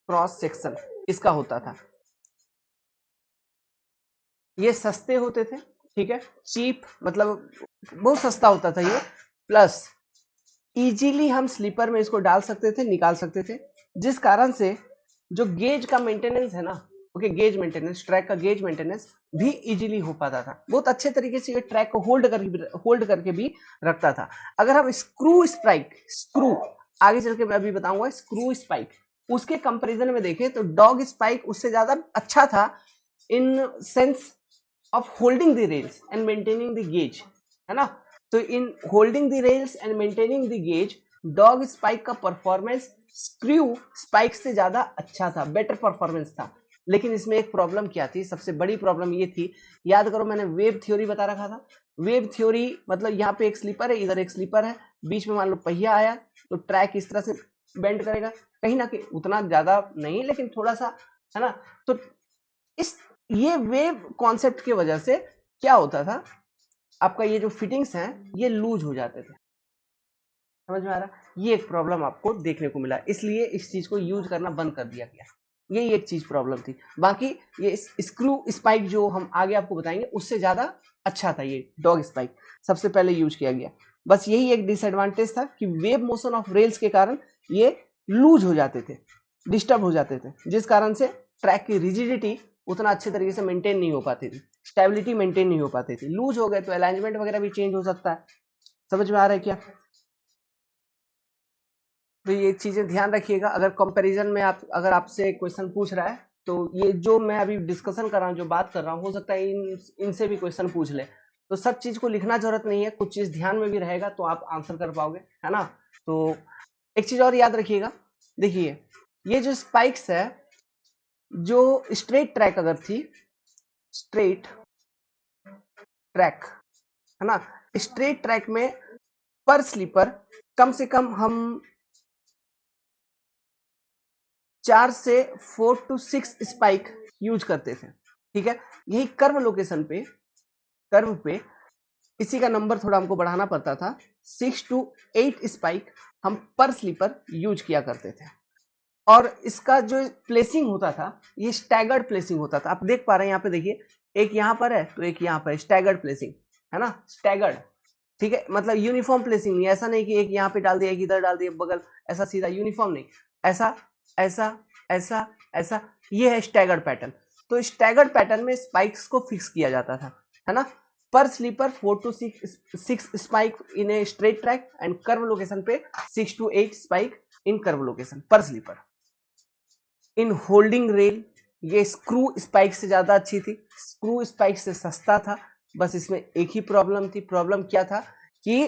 cross section इसका होता था। ये सस्ते होते थे, ठीक है, चीप मतलब बहुत सस्ता होता था ये, प्लस इजीली हम स्लीपर में इसको डाल सकते थे, निकाल सकते थे, जिस कारण से जो गेज का मेंटेनेंस है ना, ओके, गेज मेंटेनेंस, ट्रैक का गेज मेंटेनेंस भी इजीली हो पाता था। बहुत अच्छे तरीके से ये ट्रैक को होल्ड करके भी रखता था। अगर हम स्क्रू आगे चल के मैं अभी बताऊंगा, स्क्रू स्पाइक उसके कंपैरिजन में देखें तो डॉग स्पाइक उससे ज्यादा अच्छा था in sense of holding the rails and maintaining the gauge, है ना। तो in holding the rails and maintaining the gauge dog spike का परफॉर्मेंस स्क्रू स्पाइक से ज्यादा अच्छा था, बेटर परफॉर्मेंस था। लेकिन इसमें एक प्रॉब्लम क्या थी, सबसे बड़ी प्रॉब्लम ये थी, याद करो मैंने वेव थ्योरी बता रखा था। वेव थ्योरी मतलब यहाँ पे एक स्लीपर है, इधर एक स्लीपर है, बीच में मान लो पहिया आया तो ट्रैक इस तरह से बेंड करेगा, कहीं ना कहीं उतना ज्यादा नहीं लेकिन थोड़ा सा, है ना। तो इस ये वेव कॉन्सेप्ट की वजह से क्या होता था, आपका ये जो फिटिंग्स हैं ये लूज हो जाते थे, समझ में आ रहा, ये एक प्रॉब्लम आपको देखने को मिला, इसलिए इस चीज को यूज करना बंद कर दिया गया। यही एक चीज प्रॉब्लम थी, बाकी ये स्क्रू स्पाइक जो हम आगे आपको बताएंगे उससे ज्यादा अच्छा था ये डॉग स्पाइक, सबसे पहले यूज किया गया। बस यही एक डिसएडवांटेज था कि वेव मोशन ऑफ रेल्स के कारण ये लूज हो जाते थे, डिस्टर्ब हो जाते थे, जिस कारण से ट्रैक की रिजिडिटी उतना अच्छे तरीके से मेंटेन नहीं हो पाती थी, स्टेबिलिटी मेंटेन नहीं हो पाती थी। लूज हो गए तो अलाइनमेंट वगैरह भी चेंज हो सकता है, समझ में आ रहा है क्या। तो ये चीजें ध्यान रखिएगा, अगर कंपैरिजन में आप अगर आपसे क्वेश्चन पूछ रहा है तो ये जो मैं अभी डिस्कशन कर रहा हूँ, जो बात कर रहा हूँ, हो सकता है इनसे भी क्वेश्चन पूछ ले। तो सब चीज को लिखना जरूरत नहीं है, कुछ चीज ध्यान में भी रहेगा तो आप आंसर कर पाओगे, है ना। तो एक चीज और याद रखिएगा, देखिए ये जो स्पाइक्स है, जो स्ट्रेट ट्रैक अगर थी, स्ट्रेट ट्रैक, है ना, स्ट्रेट ट्रैक में पर स्लीपर कम से कम हम 4 से 4 to 6 स्पाइक यूज करते थे, ठीक है। यही कर्व पे इसी का नंबर थोड़ा हमको बढ़ाना पड़ता था, 6 to 8 स्पाइक हम पर स्लीपर यूज किया करते थे। और इसका जो प्लेसिंग होता था ये स्टैगर्ड प्लेसिंग होता था, आप देख पा रहे हैं यहाँ पे, देखिए एक यहाँ पर है तो एक यहाँ पर, स्टैगर्ड प्लेसिंग, है ना, स्टैगर्ड, ठीक है, मतलब यूनिफॉर्म प्लेसिंग नहीं, ऐसा नहीं कि एक यहाँ पे डाल दिया एक इधर डाल दिया बगल, ऐसा सीधा यूनिफॉर्म नहीं, ऐसा ऐसा ऐसा ऐसा, ये है स्टैगर्ड पैटर्न। तो स्टैगर्ड पैटर्न में स्पाइक्स को फिक्स किया जाता था, है ना, पर sleeper 4 to 6 spike in a straight track and curve location पे 6 to 8 spike in curve location पर स्लीपर। इन होल्डिंग रेल ये स्क्रू स्पाइक से ज्यादा अच्छी थी, स्क्रू स्पाइक से सस्ता था, बस इसमें एक ही प्रॉब्लम थी, प्रॉब्लम क्या था कि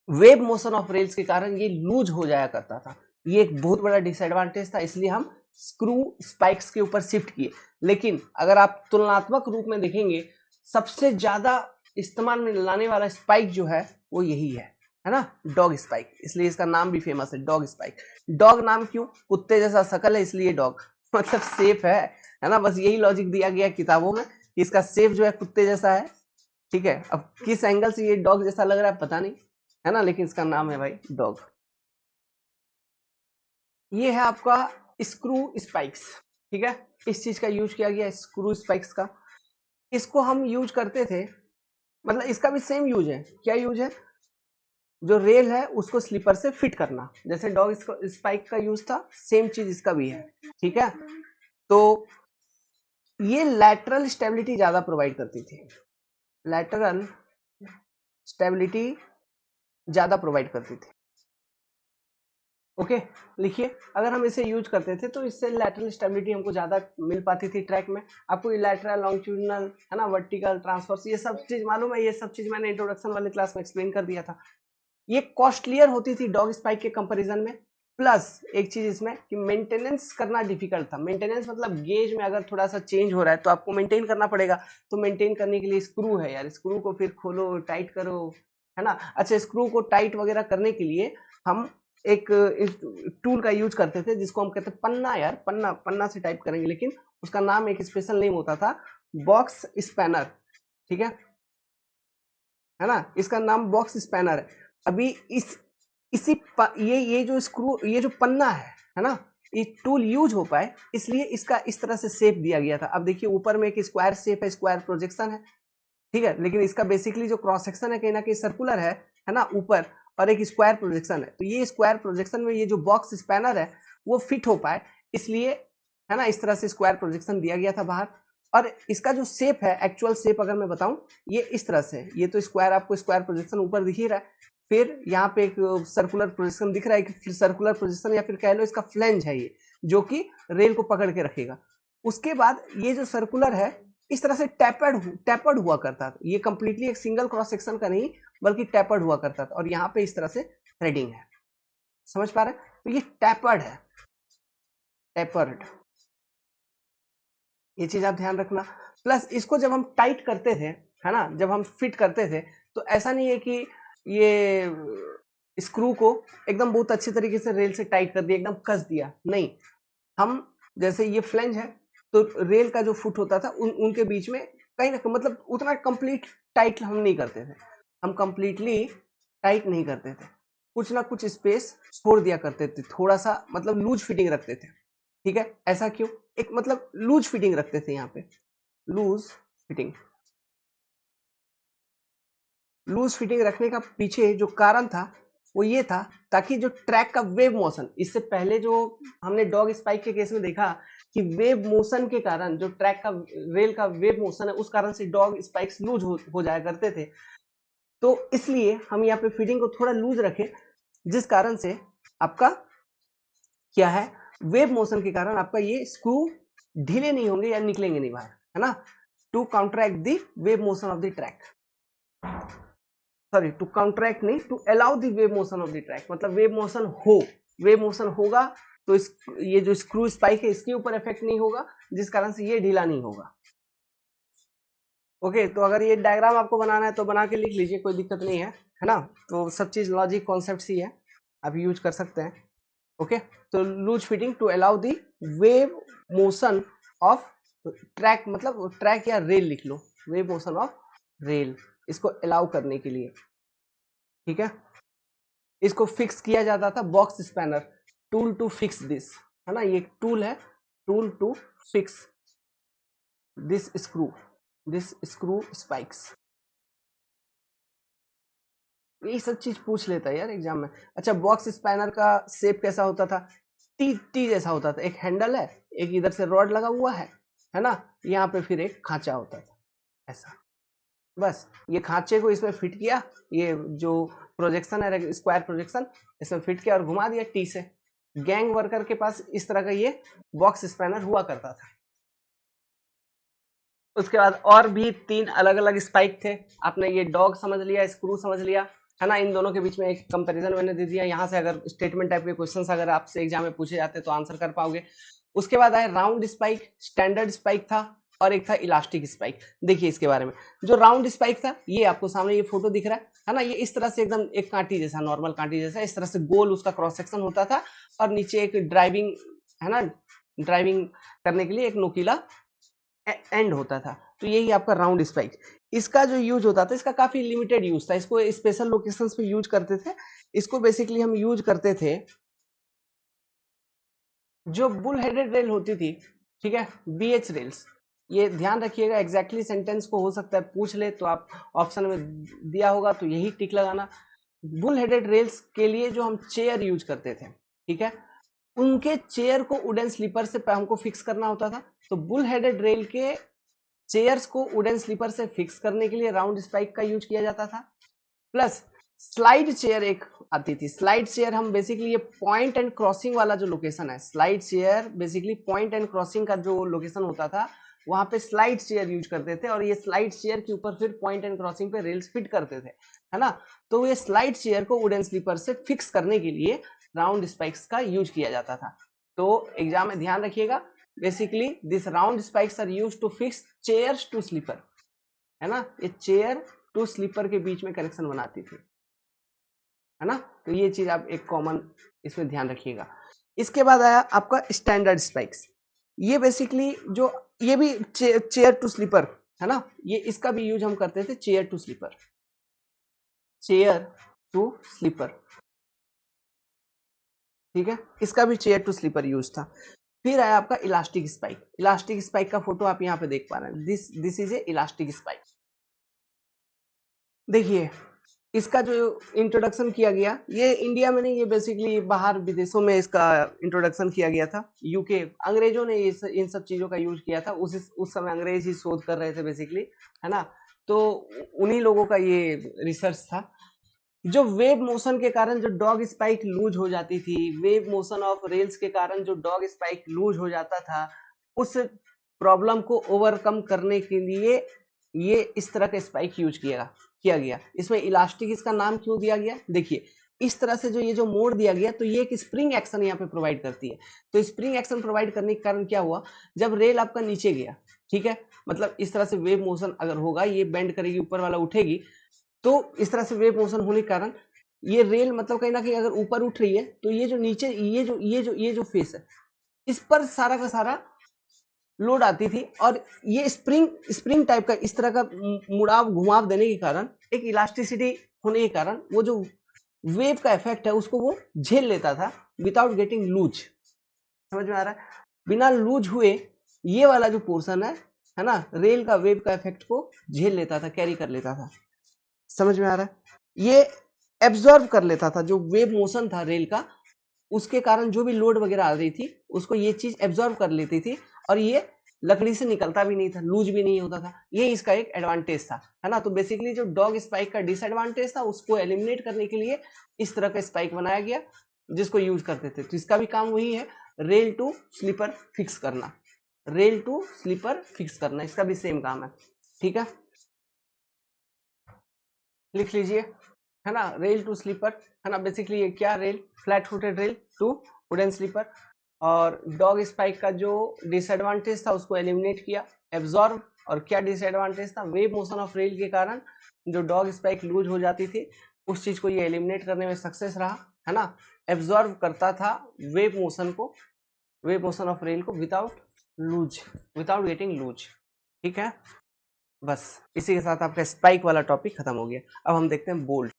वेव मोशन ऑफ रेल्स के कारण ये लूज हो जाया करता था, ये एक बहुत बड़ा डिसएडवांटेज था, इसलिए हम स्क्रू स्पाइक्स के ऊपर शिफ्ट किए, लेकिन अगर आप तुलनात्मक रूप में देखेंगे सबसे ज्यादा इस्तेमाल में लाने वाला स्पाइक जो है वो यही है ना, डॉग स्पाइक। इसलिए इसका नाम भी फेमस है, डॉग स्पाइक। डॉग नाम क्यों? कुत्ते जैसा शकल है इसलिए डॉग मतलब सेफ है ना, बस यही लॉजिक दिया गया किताबों में कि इसका सेफ जो है कुत्ते जैसा है। ठीक है, अब किस एंगल से ये डॉग जैसा लग रहा है पता नहीं, है ना, लेकिन इसका नाम है भाई डॉग। ये है आपका स्क्रू स्पाइक्स। ठीक है, इस चीज का यूज किया गया स्क्रू स्पाइक्स का। इसको हम यूज करते थे, मतलब इसका भी सेम यूज है। क्या यूज है? जो रेल है उसको स्लीपर से फिट करना, जैसे डॉग स्पाइक का यूज था, सेम चीज इसका भी है। ठीक है, तो ये लैटरल स्टेबिलिटी ज्यादा प्रोवाइड करती थी, लैटरल स्टेबिलिटी ज्यादा प्रोवाइड करती थी। ओके, लिखिए, अगर हम इसे यूज करते थे तो इससे लैटरल स्टेबिलिटी हमको ज्यादा मिल पाती थी ट्रैक में। आपको ये लैटरल, लॉन्गिट्यूडिनल, है ना, वर्टिकल, ट्रांसवर्स, ये सब चीज मालूम है। ये सब चीज मैंने इंट्रोडक्शन वाले क्लास में एक्सप्लेन कर दिया था। ये कॉस्टलियर होती थी डॉग स्पाइक के कंपैरिजन में। प्लस एक चीज इसमें कि मेंटेनेंस करना डिफिकल्ट था। मेंटेनेंस मतलब गेज में अगर थोड़ा सा चेंज हो रहा है तो आपको मेंटेन करना पड़ेगा। तो मेंटेन करने के लिए स्क्रू है यार, स्क्रू को फिर खोलो, टाइट करो, है ना। अच्छा, स्क्रू को टाइट वगैरह करने के लिए हम एक टूल का यूज करते थे जिसको हम कहते हैं पन्ना। यार पन्ना, पन्ना से टाइप करेंगे, लेकिन उसका नाम एक स्पेशल नेम होता था, बॉक्स स्पैनर। ठीक है ना, इसका नाम बॉक्स स्पैनर है। अभी ये जो स्क्रू, ये जो पन्ना है ना, ये टूल यूज हो पाए इसलिए इसका इस तरह से शेप दिया गया था। अब देखिए ऊपर में एक स्क्वायर शेप है, स्क्वायर प्रोजेक्शन है। ठीक है, लेकिन इसका बेसिकली जो क्रॉस सेक्शन है कहीं ना कहीं सर्कुलर है ना ऊपर, और एक स्क्वायर प्रोजेक्शन है। तो ये स्क्वायर प्रोजेक्शन में ये जो बॉक्स स्पैनर है वो फिट हो पाए इसलिए, है ना, इस तरह से स्क्वायर प्रोजेक्शन दिया गया था बाहर। और इसका जो शेप है, एक्चुअल शेप अगर मैं बताऊं, ये इस तरह से, ये तो स्क्वायर, आपको स्क्वायर प्रोजेक्शन ऊपर दिख ही रहा है। फिर यहाँ पे एक सर्कुलर प्रोजेक्शन दिख रहा है, कि सर्कुलर प्रोजेक्शन या फिर कह लो इसका फ्लैंज है ये, जो कि रेल को पकड़ के रखेगा। उसके बाद ये जो सर्कुलर है इस तरह से टैपर्ड हुआ करता था। ये कंप्लीटली एक सिंगल क्रॉस सेक्शन का नहीं बल्कि टैपर्ड हुआ करता था, और यहाँ पे इस तरह से थ्रेडिंग है। समझ पा रहे हैं? तो ये टैपर्ड है, टैपर्ड, ये चीज आप ध्यान रखना। प्लस इसको जब हम टाइट करते थे, है ना, जब हम फिट करते थे, तो ऐसा नहीं है कि ये स्क्रू को एकदम बहुत अच्छी तरीके से रेल से टाइट कर दिया, एकदम कस दिया, नहीं। हम जैसे ये फ्लैंज है तो रेल का जो फुट होता था उनके बीच में कहीं ना, मतलब उतना कंप्लीट टाइट हम नहीं करते थे, हम कंप्लीटली टाइट नहीं करते थे, कुछ ना कुछ स्पेस छोड़ दिया करते थे, थोड़ा सा मतलब लूज फिटिंग रखते थे। ठीक है, ऐसा क्यों? एक मतलब लूज फिटिंग रखते थे यहाँ पे, लूज फिटिंग। लूज फिटिंग रखने का पीछे जो कारण था वो ये था, ताकि जो ट्रैक का वेव मोशन, इससे पहले जो हमने डॉग स्पाइक के केस में देखा कि वेव मोशन के कारण, जो ट्रैक का, रेल का वेव मोशन है, उस कारण से डॉग स्पाइक्स लूज हो जाया करते थे। तो इसलिए हम यहाँ पे फिटिंग को थोड़ा लूज रखे, जिस कारण से आपका क्या है, वेव मोशन के कारण आपका ये स्क्रू ढीले नहीं होंगे या निकलेंगे नहीं बाहर, है ना। To counteract the wave motion of the track, sorry, to counteract नहीं, to allow the wave motion of the track, मतलब वेव मोशन हो, वेव मोशन होगा तो ये जो स्क्रू स्पाइक है इसके ऊपर इफेक्ट नहीं होगा, जिस कारण से ये ढीला नहीं होगा। ओके, तो अगर ये डायग्राम आपको बनाना है तो बना के लिख लीजिए, कोई दिक्कत नहीं है ना। तो सब चीज लॉजिक कॉन्सेप्ट ही है, आप यूज कर सकते हैं। ओके, तो loose fitting to allow the wave motion of track, मतलब ट्रैक या रेल लिख लो, वेव मोशन ऑफ रेल, इसको अलाउ करने के लिए। ठीक है, इसको फिक्स किया जाता था box spanner, tool to fix this, है ना, ये टूल है, tool to fix this screw spikes. ये सब चीज पूछ लेता है यार एग्जाम में। अच्छा, बॉक्स स्पैनर का शेप कैसा होता था? टी टी जैसा होता था, एक हैंडल है, एक इधर से रॉड लगा हुआ है ना, यहाँ पे फिर एक खांचा होता था ऐसा। बस ये खांचे को इसमें फिट किया, ये जो प्रोजेक्शन है स्क्वायर प्रोजेक्शन, इसमें फिट किया और घुमा दिया टी से। गैंग वर्कर के पास इस तरह का ये बॉक्स स्पैनर हुआ करता था। उसके बाद और भी 3 अलग अलग स्पाइक थे। आपने ये डॉग समझ लिया, स्क्रू समझ लिया, है ना। इन दोनों के बीच में एक कंपैरिजन मैंने दे दिया। यहाँ से अगर स्टेटमेंट टाइप के क्वेश्चंस अगर आपसे एग्जाम में पूछे जाते तो आंसर कर पाओगे। उसके बाद आया राउंड स्पाइक, स्टैंडर्ड स्पाइक था, और एक था इलास्टिक स्पाइक। देखिए इसके बारे में, जो राउंड स्पाइक था, ये आपको सामने ये फोटो दिख रहा है ना, ये इस तरह से एकदम एक कांटी जैसा, नॉर्मल कांटी जैसा, इस तरह से गोल उसका क्रॉस सेक्शन होता था, और नीचे एक ड्राइविंग, है ना, ड्राइविंग करने के लिए एक नोकीला एंड होता था। तो यही आपका राउंड स्पाइक। इसका जो यूज होता था, इसका काफी लिमिटेड यूज था, इसको स्पेशल लोकेशंस पे यूज करते थे। इसको बेसिकली हम यूज करते थे, जो बुल हेडेड रेल होती थी, ठीक है, बीएच रेल्स, ये ध्यान रखिएगा, एग्जैक्टली सेंटेंस को हो सकता है पूछ ले, तो आप ऑप्शन में दिया होगा तो यही टिक लगाना। बुल हेडेड रेल्स के लिए जो हम चेयर यूज करते थे, ठीक है, उनके चेयर को वुडन स्लीपर से हमको फिक्स करना होता था। तो बुल हेडेड रेल के चेयर्स को वुडन स्लीपर से फिक्स करने के लिए राउंड स्पाइक का यूज किया जाता था। प्लस स्लाइड चेयर एक आती थी। स्लाइड चेयर हम बेसिकली, ये पॉइंट एंड क्रॉसिंग वाला जो लोकेशन है, slide chair basically point and crossing का जो लोकेशन होता था, वहां पे स्लाइड चेयर यूज करते थे, और ये स्लाइड चेयर के ऊपर फिर पॉइंट एंड क्रॉसिंग पे रेल्स फिट करते थे, है ना। तो ये स्लाइड चेयर को वुडन स्लीपर से फिक्स करने के लिए राउंड स्पाइक्स का यूज किया जाता था। तो एग्जाम में ध्यान रखिएगा, basically this round spikes are used to fix chairs to sleeper, है ना, ये चेयर टू स्लीपर के बीच में कनेक्शन बनाती थी, है ना। तो ये चीज आप एक कॉमन इसमें ध्यान रखिएगा। इसके बाद आया आपका स्टैंडर्ड स्पाइक्स। ये बेसिकली जो, ये भी चेयर टू स्लीपर, है ना, ये इसका भी यूज हम करते थे, chair to sleeper, chair to sleeper, ठीक है, इसका भी चेयर टू स्लीपर यूज था। फिर आया आपका इलास्टिक स्पाइक। इलास्टिक स्पाइक का फोटो आप यहाँ पे देख पा रहे हैं, this is a elastic spike. देखिए इसका जो इंट्रोडक्शन किया गया, ये इंडिया में नहीं, ये बेसिकली बाहर विदेशों में इसका इंट्रोडक्शन किया गया था। यूके, अंग्रेजों ने इन सब चीजों का यूज किया था। उस समय अंग्रेज ही शोध कर रहे थे बेसिकली, है ना। तो उन्हीं लोगों का ये रिसर्च था। जो वेव मोशन के कारण जो डॉग स्पाइक लूज हो जाती थी, वेव मोशन ऑफ रेल्स के कारण जो डॉग स्पाइक लूज हो जाता था, उस प्रॉब्लम को ओवरकम करने के लिए ये इस तरह का स्पाइक यूज किया गया। इसमें इलास्टिक इसका नाम क्यों दिया गया, देखिए इस तरह से जो ये जो मोड़ दिया गया, तो ये एक स्प्रिंग एक्शन यहाँ पे प्रोवाइड करती है। तो स्प्रिंग एक्शन प्रोवाइड करने के कारण क्या हुआ, जब रेल आपका नीचे गया, ठीक है, मतलब इस तरह से वेव मोशन अगर होगा, ये बेंड करेगी, ऊपर वाला उठेगी, तो इस तरह से वेव मोशन होने के कारण ये रेल मतलब कहीं ना कहीं अगर ऊपर उठ रही है, तो ये जो नीचे ये जो फेस है, इस पर सारा का सारा लोड आती थी, और ये स्प्रिंग टाइप का इस तरह का मुड़ाव घुमाव देने के कारण, एक इलास्टिसिटी होने के कारण, वो जो वेव का इफेक्ट है उसको वो झेल लेता था विदाउट गेटिंग लूज। समझ में आ रहा है, बिना लूज हुए ये वाला जो पोर्शन है ना, रेल का वेव का इफेक्ट को झेल लेता था, कैरी कर लेता था। समझ में आ रहा है, ये एब्जॉर्ब कर लेता था, जो वेव मोशन था रेल का, उसके कारण जो भी लोड वगैरह आ रही थी, उसको ये चीज एब्जॉर्ब कर लेती थी, और ये लकड़ी से निकलता भी नहीं था, लूज भी नहीं होता था। ये इसका एक एडवांटेज था, है ना। तो बेसिकली जो डॉग स्पाइक का डिसएडवांटेज था, उसको एलिमिनेट करने के लिए इस तरह का स्पाइक बनाया गया, जिसको यूज करते थे। तो इसका भी काम वही है, रेल टू स्लीपर फिक्स करना, रेल टू स्लीपर फिक्स करना, इसका भी सेम काम है, ठीक है, लिख लीजिए, है ना। रेल टू स्लीपर, है ना, बेसिकली ये क्या, rail, flat footed rail to wooden sleeper. और डॉग स्पाइक का जो डिसएडवांटेज था उसको एलिमिनेट किया, एब्जॉर्ब। और क्या डिसएडवांटेज था, वेव मोशन ऑफ रेल के कारण जो डॉग स्पाइक लूज हो जाती थी, उस चीज को ये एलिमिनेट करने में सक्सेस रहा, है ना। एब्जॉर्ब करता था वेव मोशन को, वेव मोशन ऑफ रेल को विदाउट गेटिंग लूज, ठीक है। बस इसी के साथ आपका स्पाइक वाला टॉपिक खत्म हो गया। अब हम देखते हैं बोल्ट।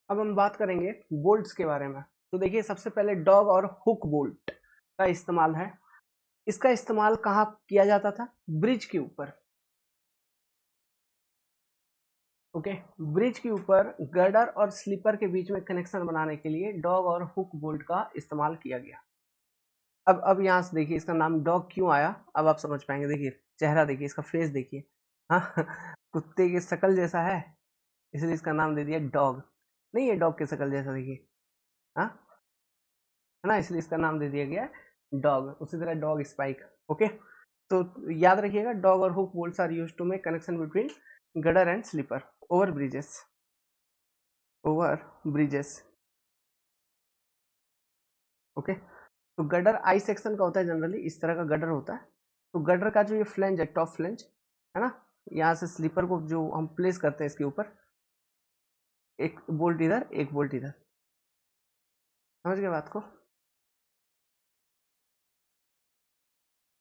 अब हम बात करेंगे बोल्ट्स के बारे में। तो देखिए सबसे पहले डॉग और हुक बोल्ट का इस्तेमाल है। इसका इस्तेमाल कहाँ किया जाता था, ब्रिज के ऊपर, ओके, ब्रिज के ऊपर गर्डर और स्लीपर के बीच में कनेक्शन बनाने के लिए डॉग और हुक बोल्ट का इस्तेमाल किया गया। अब यहाँ से देखिए इसका नाम डॉग क्यों आया, अब आप समझ पाएंगे। देखिए चेहरा देखिए, इसका फेस देखिए, हाँ कुत्ते की शक्ल जैसा है, इसलिए इसका नाम दे दिया डॉग। नहीं है डॉग की शक्ल जैसा, देखिए, हाँ, है ना, इसलिए इसका नाम दे दिया गया डॉग। उसी तरह डॉग स्पाइक, ओके। तो याद रखिएगा, डॉग और hook bolts are used to make connection between girder and sleeper over bridges, okay. तो गडर आई सेक्शन का होता है, जनरली इस तरह का गडर होता है। तो गडर का जो ये फ्लेंज है, टॉप फ्लेंज है ना, यहाँ से स्लीपर को जो हम प्लेस करते हैं इसके ऊपर, एक बोल्ट इधर एक बोल्ट इधर, समझ गए बात को?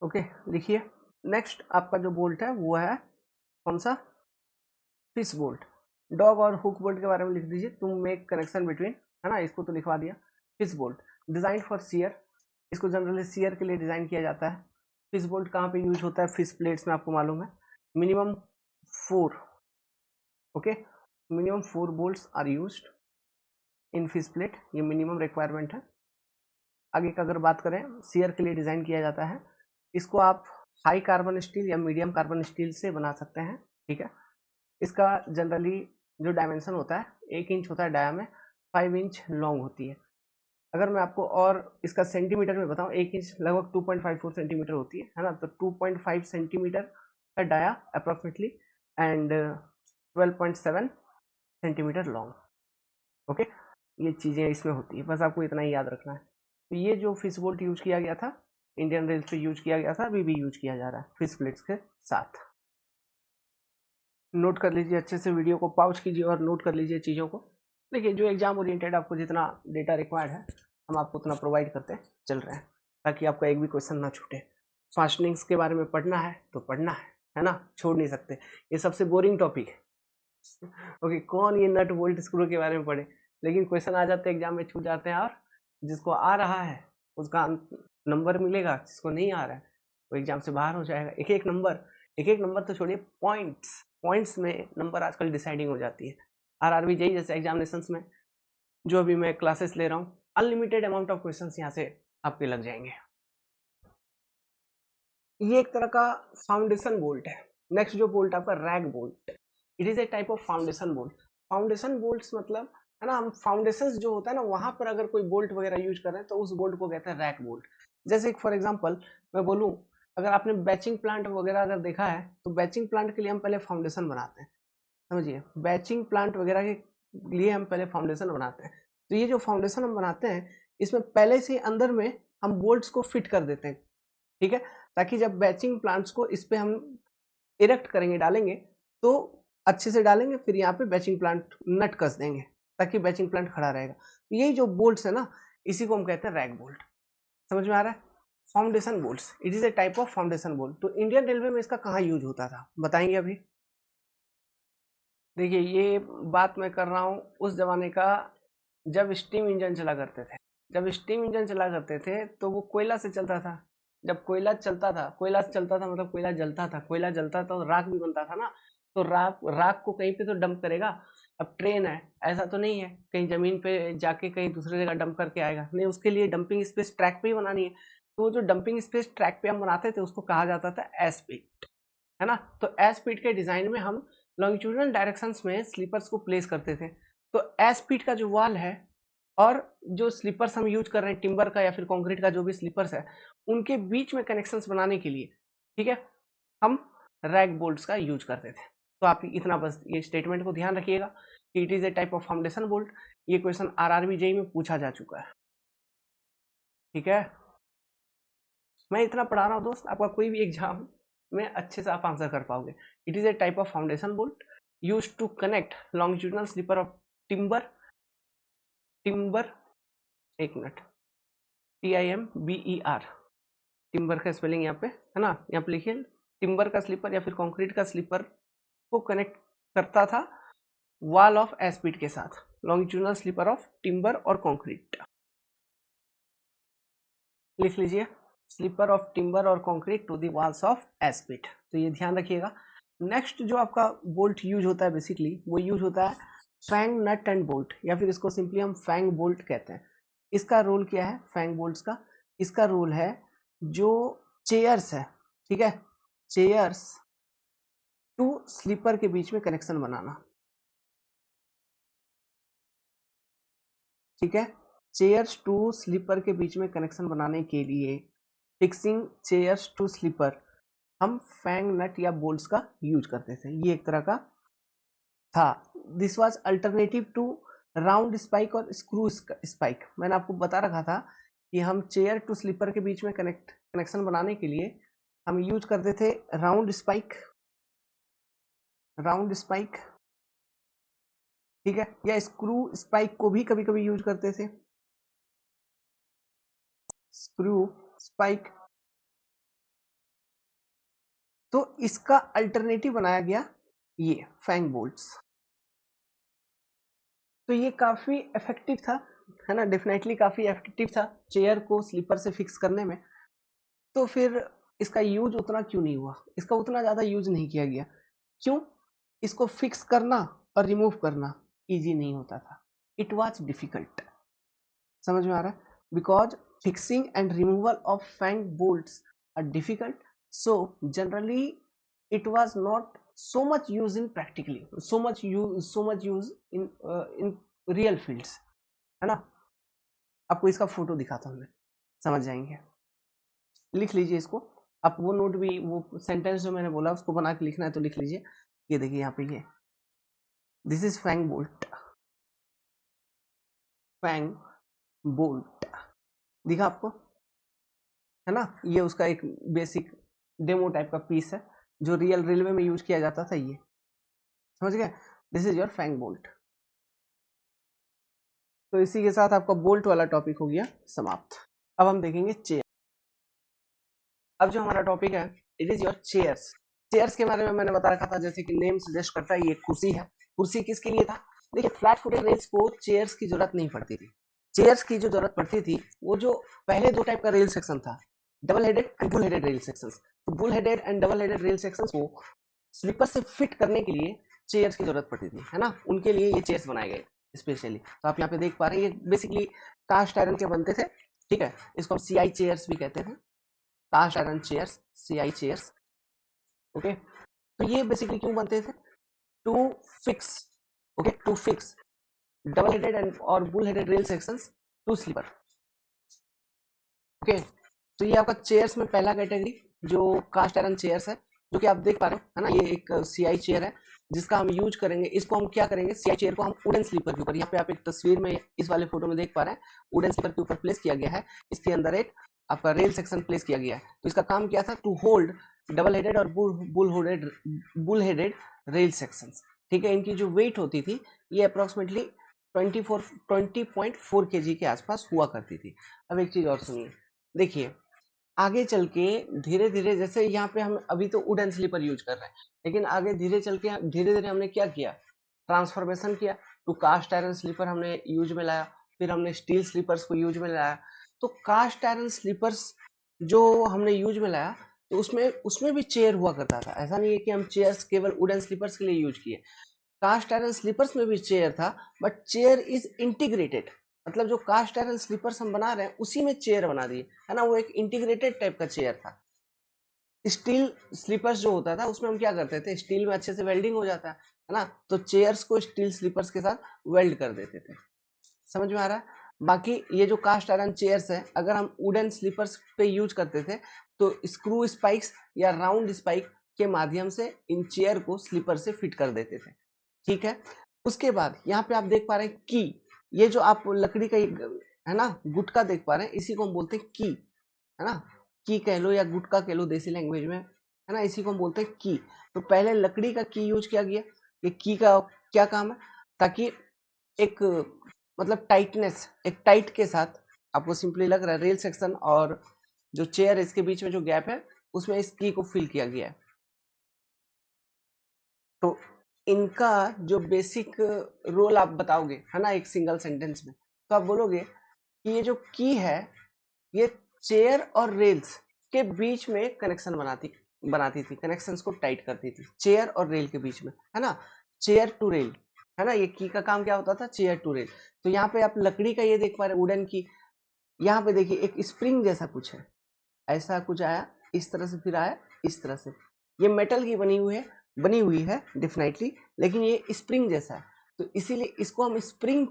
ओके, लिखिए। नेक्स्ट आपका जो बोल्ट है वो है कौन सा? Fish bolt. डॉग और हुक बोल्ट के बारे में लिख दीजिए, टू मेक कनेक्शन बिटवीन, है ना, इसको तो लिखवा दिया। Fish bolt design for shear, इसको जनरली सीयर के लिए डिजाइन किया जाता है। फिश बोल्ट कहाँ पे यूज होता है? फिश प्लेट्स में, आपको मालूम है। Minimum 4, okay, minimum 4 bolts are used in fish plate, ये मिनिमम रिक्वायरमेंट है। आगे का अगर बात करें, सीयर के लिए डिजाइन किया जाता है। इसको आप हाई कार्बन स्टील या मीडियम कार्बन स्टील से बना सकते हैं, ठीक है। इसका जनरली जो डायमेंशन होता है 1 इंच होता है डाया में, 5 इंच लॉन्ग होती है। अगर मैं आपको और इसका सेंटीमीटर में बताऊं, 1 इंच लगभग 2.54 सेंटीमीटर होती है ना, तो 2.5 सेंटीमीटर का dia approximately, and 12.7 centimetre long, okay. ये चीज़ें इसमें होती है, बस आपको इतना ही याद रखना है। तो ये जो फिश बोल्ट यूज किया गया था, इंडियन रेल पे यूज किया गया था, अभी भी यूज किया जा रहा है फिश प्लेट्स के साथ। नोट कर लीजिए अच्छे से, वीडियो को पॉज कीजिए और नोट कर लीजिए चीज़ों को। देखिए, जो एग्जाम ओरिएंटेड आपको जितना डेटा रिक्वायर्ड है, हम आपको उतना प्रोवाइड करते चल रहे हैं, ताकि आपका एक भी क्वेश्चन ना छूटे। फास्टनिंग्स के बारे में पढ़ना है तो पढ़ना है ना, छोड़ नहीं सकते। ये सबसे बोरिंग टॉपिक है। ओके, कौन ये नट बोल्ट स्क्रू के बारे में पढ़े, लेकिन क्वेश्चन आ जाते हैं एग्जाम में, छूट जाते हैं। और जिसको आ रहा है उसका नंबर मिलेगा, जिसको नहीं आ रहा है वो एग्जाम से बाहर हो जाएगा। एक एक नंबर तो छोड़िए, पॉइंट्स में नंबर आजकल डिसाइडिंग हो जाती है। आरआरबी जेई जैसे एग्जामिनेशंस में जो अभी मैं क्लासेस ले रहा हूँ, अनलिमिटेड अमाउंट ऑफ क्वेश्चंस यहाँ से आपके लग जाएंगे। ये एक तरह का फाउंडेशन बोल्ट है। नेक्स्ट जो बोल्ट आपका rag bolt, it is a type of foundation bolt. Foundation bolts मतलब, है ना, हम फाउंडेशन जो होता है ना, वहां पर अगर कोई बोल्ट वगैरह यूज कर रहे हैं तो उस बोल्ट को कहते हैं रैग बोल्ट। जैसे फॉर एग्जांपल मैं बोलूं, अगर आपने बैचिंग प्लांट वगैरह अगर देखा है, तो बैचिंग प्लांट के लिए हम पहले फाउंडेशन बनाते हैं, समझिए। बैचिंग प्लांट वगैरह के लिए हम पहले फाउंडेशन बनाते हैं। तो ये जो फाउंडेशन हम बनाते हैं, इसमें पहले से अंदर में हम बोल्ट्स को फिट कर देते हैं, ठीक है, ताकि जब बैचिंग प्लांट्स को इस पे हम इरेक्ट करेंगे, डालेंगे, तो अच्छे से डालेंगे, फिर यहाँ पे बैचिंग प्लांट नट कस देंगे, ताकि बैचिंग प्लांट खड़ा रहेगा। यही जो बोल्ट्स है ना, इसी को हम कहते हैं रैग बोल्ट। समझ में आ रहा है? Foundation bolts, it is a type of foundation bolt. तो इंडियन रेलवे में इसका कहाँ यूज होता था, बताएंगे अभी? देखिए, ये बात मैं कर रहा हूँ उस जमाने का जब स्टीम इंजन चला करते थे। जब स्टीम इंजन चला करते थे तो वो कोयला से चलता था। जब कोयला चलता था मतलब कोयला जलता था, कोयला जलता था तो राख भी बनता था ना। तो राख राख को कहीं पे तो डंप करेगा। अब ट्रेन है, ऐसा तो नहीं है कहीं जमीन पे जाके कहीं दूसरी जगह डंप करके आएगा, नहीं, उसके लिए डंपिंग स्पेस ट्रैक पे ही बनानी है। तो वो जो डंपिंग स्पेस ट्रैक पे हम बनाते थे उसको कहा जाता था एस पीट, है ना। तो एस पीट के डिजाइन में हम लॉन्गिट्यूडनल डायरेक्शंस में स्लीपर्स को प्लेस करते थे। तो एस पीट का जो वॉल है और जो स्लीपर्स हम यूज कर रहे हैं, टिम्बर का या फिर कंक्रीट का जो भी स्लीपर्स है, उनके बीच में कनेक्शंस बनाने के लिए, ठीक है, हम रैग बोल्ट्स का यूज करते थे। तो आप इतना बस ये स्टेटमेंट को ध्यान रखिएगा कि it is a type of foundation bolt. ये क्वेश्चन आरआरबी जेई में पूछा जा चुका है, ठीक है। मैं इतना पढ़ा रहा हूँ दोस्त, आपका कोई भी एग्जाम में अच्छे से आप आंसर कर पाओगे। It is a type of foundation bolt use to connect longitudinal sleeper of timber timber एक मिनट, TIMBER, टिम्बर का स्पेलिंग यहाँ पे है ना, यहाँ पे लिखिए। टिम्बर का स्लीपर या फिर कंक्रीट का स्लीपर को कनेक्ट करता था वॉल ऑफ एस्पीड के साथ, लॉन्गिट्यूडनल स्लीपर ऑफ टिम्बर और कंक्रीट। लिख लीजिए, स्लीपर ऑफ टिम्बर और concrete to the walls of एस्पीड। तो ये ध्यान रखिएगा। नेक्स्ट जो आपका बोल्ट यूज होता है बेसिकली, वो यूज होता है फैंग नट एंड बोल्ट, या फिर इसको सिंपली हम फैंग बोल्ट कहते हैं। इसका रोल क्या है फैंग बोल्ट्स का? इसका रोल है जो चेयर्स है, ठीक है, चेयर्स टू स्लीपर के बीच में कनेक्शन बनाना, ठीक है। चेयर्स टू स्लीपर के बीच में कनेक्शन बनाने के लिए, फिक्सिंग चेयर्स टू स्लीपर, हम फैंग नट या बोल्ट्स का यूज करते थे। ये एक तरह का था। This was alternative to round spike और स्क्रू स्पाइक। मैंने आपको बता रखा था कि हम चेयर टू स्लीपर के बीच में कनेक्शन बनाने के लिए हम यूज करते थे राउंड स्पाइक, ठीक है, या स्क्रू स्पाइक को भी कभी कभी यूज करते थे, स्क्रू स्पाइक। तो इसका अल्टरनेटिव बनाया गया ये फैंग बोल्ट्स। तो ये काफी इफेक्टिव था, है ना, डेफिनेटली काफी इफेक्टिव था चेयर को स्लीपर से फिक्स करने में। तो फिर इसका यूज उतना क्यों नहीं हुआ, इसका उतना ज्यादा यूज नहीं किया गया, क्यों? इसको फिक्स करना और रिमूव करना इजी नहीं होता था, इट वॉज डिफिकल्ट। समझ में आ रहा है? Because fixing and removal of fang bolts are difficult, so generally it was not so much used in practically, so much use in real fields, है ना। आपको इसका फोटो दिखाता हूँ मैं, समझ जाएंगे। लिख लीजिए इसको, आप वो नोट भी, वो सेंटेंस जो मैंने बोला उसको बना के लिखना है तो लिख लीजिए। ये देखिए यहाँ पे, ये this is fang bolt, fang bolt दिखा आपको, है ना। ये उसका एक बेसिक डेमो टाइप का पीस है जो रियल रेलवे में यूज किया जाता था, ये समझ गए। This is your fang bolt. तो इसी के साथ आपका बोल्ट वाला टॉपिक हो गया समाप्त। अब हम देखेंगे चेयर। अब जो हमारा टॉपिक है, it is your chairs. Chairs के बारे में मैंने बता रखा था, जैसे कि नेम सजेस्ट करता है, ये कुर्सी है। कुर्सी किसके लिए था? देखिए, फ्लैट फुटेड रेल्स को चेयर्स की जरूरत नहीं पड़ती थी। चेयर्स की जो जरूरत पड़ती थी वो जो पहले दो टाइप का रेल सेक्शन था, double headed and bull headed rail section. तो bull headed and double headed rail section को स्लीपर से फिट करने के लिए चेयर्स की जरूरत पड़ती थी, है ना। उनके लिए ये चेयर्स बनाए गए स्पेशली। तो आप यहाँ पे देख पा रहे हैं, ये बेसिकली कास्ट आयरन के बनते थे, ठीक है। इसको हम सीआई चेयर्स भी कहते थे, cast iron chairs, CI chairs, okay. तो ये बेसिकली क्यों बनते थे? To fix, okay, to fix double headed and और bull headed rail sections to sleeper, okay. तो ये आपका चेयर्स में पहला कैटेगरी जो कास्ट आयरन चेयर्स है, जो कि आप देख पा रहे हो, है ना। ये एक सीआई चेयर है जिसका हम यूज करेंगे। इसको हम क्या करेंगे, सीआई चेयर को हम वुडन स्लीपर के ऊपर, यहाँ पे आप एक तस्वीर में इस वाले फोटो में देख पा रहे हैं, वुडन स्लीपर के ऊपर प्लेस किया गया है। इसके अंदर एक आपका रेल सेक्शन प्लेस किया गया है। तो इसका काम क्या था? टू होल्ड डबल हेडेड और बुल हेडेड रेल सेक्शन, ठीक है। इनकी जो वेट होती थी ये अप्रोक्सीमेटली 20.4 kg के आसपास हुआ करती थी। अब एक चीज और सुनिए, देखिए आगे चल के धीरे धीरे, जैसे यहाँ पे हम अभी तो वुडन स्लीपर यूज कर रहे हैं, लेकिन आगे धीरे चल के धीरे धीरे हमने क्या किया, ट्रांसफॉर्मेशन किया। तो कास्ट आयरन स्लीपर हमने यूज में लाया, फिर हमने स्टील स्लीपर्स को यूज में लाया। तो कास्ट आयरन स्लीपर्स जो हमने यूज में लाया, तो उसमें उसमें भी चेयर हुआ करता था। ऐसा नहीं है कि हम चेयर्स केवल वुडन स्लीपर्स के लिए यूज किए, कास्ट आयरन स्लीपर्स में भी चेयर था, बट चेयर इज इंटीग्रेटेड। मतलब जो कास्ट आयरन स्लीपर्स हम बना रहे हैं उसी में चेयर बना दिए, है ना। वो एक इंटीग्रेटेड टाइप का चेयर था। स्टील स्लीपर्स जो होता था उसमें हम क्या करते थे, स्टील में अच्छे से वेल्डिंग हो जाता है ना, तो चेयर्स को स्टील स्लीपर्स के साथ वेल्ड कर देते थे। समझ में आ रहा है? बाकी ये जो कास्ट आयरन चेयर्स है, अगर हम वुडन स्लीपर्स पे यूज करते थे तो स्क्रू स्पाइक्स या राउंड स्पाइक के माध्यम से इन चेयर को स्लीपर से फिट कर देते थे, ठीक है। उसके बाद यहाँ पे आप देख पा रहे हैं की, ये जो आप लकड़ी का है ना गुटका देख पा रहे हैं, इसी को हम बोलते हैं की, है ना। की कह लो या गुटका कह लो देसी लैंग्वेज में, है ना, इसी को हम बोलते हैं की। तो पहले लकड़ी का की यूज किया गया। ये की का क्या काम है? ताकि एक मतलब टाइटनेस, एक टाइट के साथ, आपको सिंपली लग रहा है रेल सेक्शन और जो चेयर इसके बीच में जो गैप है उसमें इस की को फिल किया गया है। तो इनका जो बेसिक रोल आप बताओगे, है ना, एक सिंगल सेंटेंस में, तो आप बोलोगे कि ये जो की है ये चेयर और रेल्स के बीच में कनेक्शन बनाती थी, कनेक्शंस को टाइट करती थी चेयर और रेल के बीच में, है ना। चेयर टू रेल, है ना, ये की का काम क्या होता था, चेयर टू रेल। तो यहाँ पे आप लकड़ी का ये देख पा रहे वुडन की, यहाँ पे देखिए एक स्प्रिंग जैसा कुछ है, ऐसा कुछ आया इस तरह से, फिर आया इस तरह से। ये मेटल की बनी हुई है डेफिनेटली, लेकिन ये स्प्रिंग जैसा है, तो इसीलिए इसको हम स्प्रिंग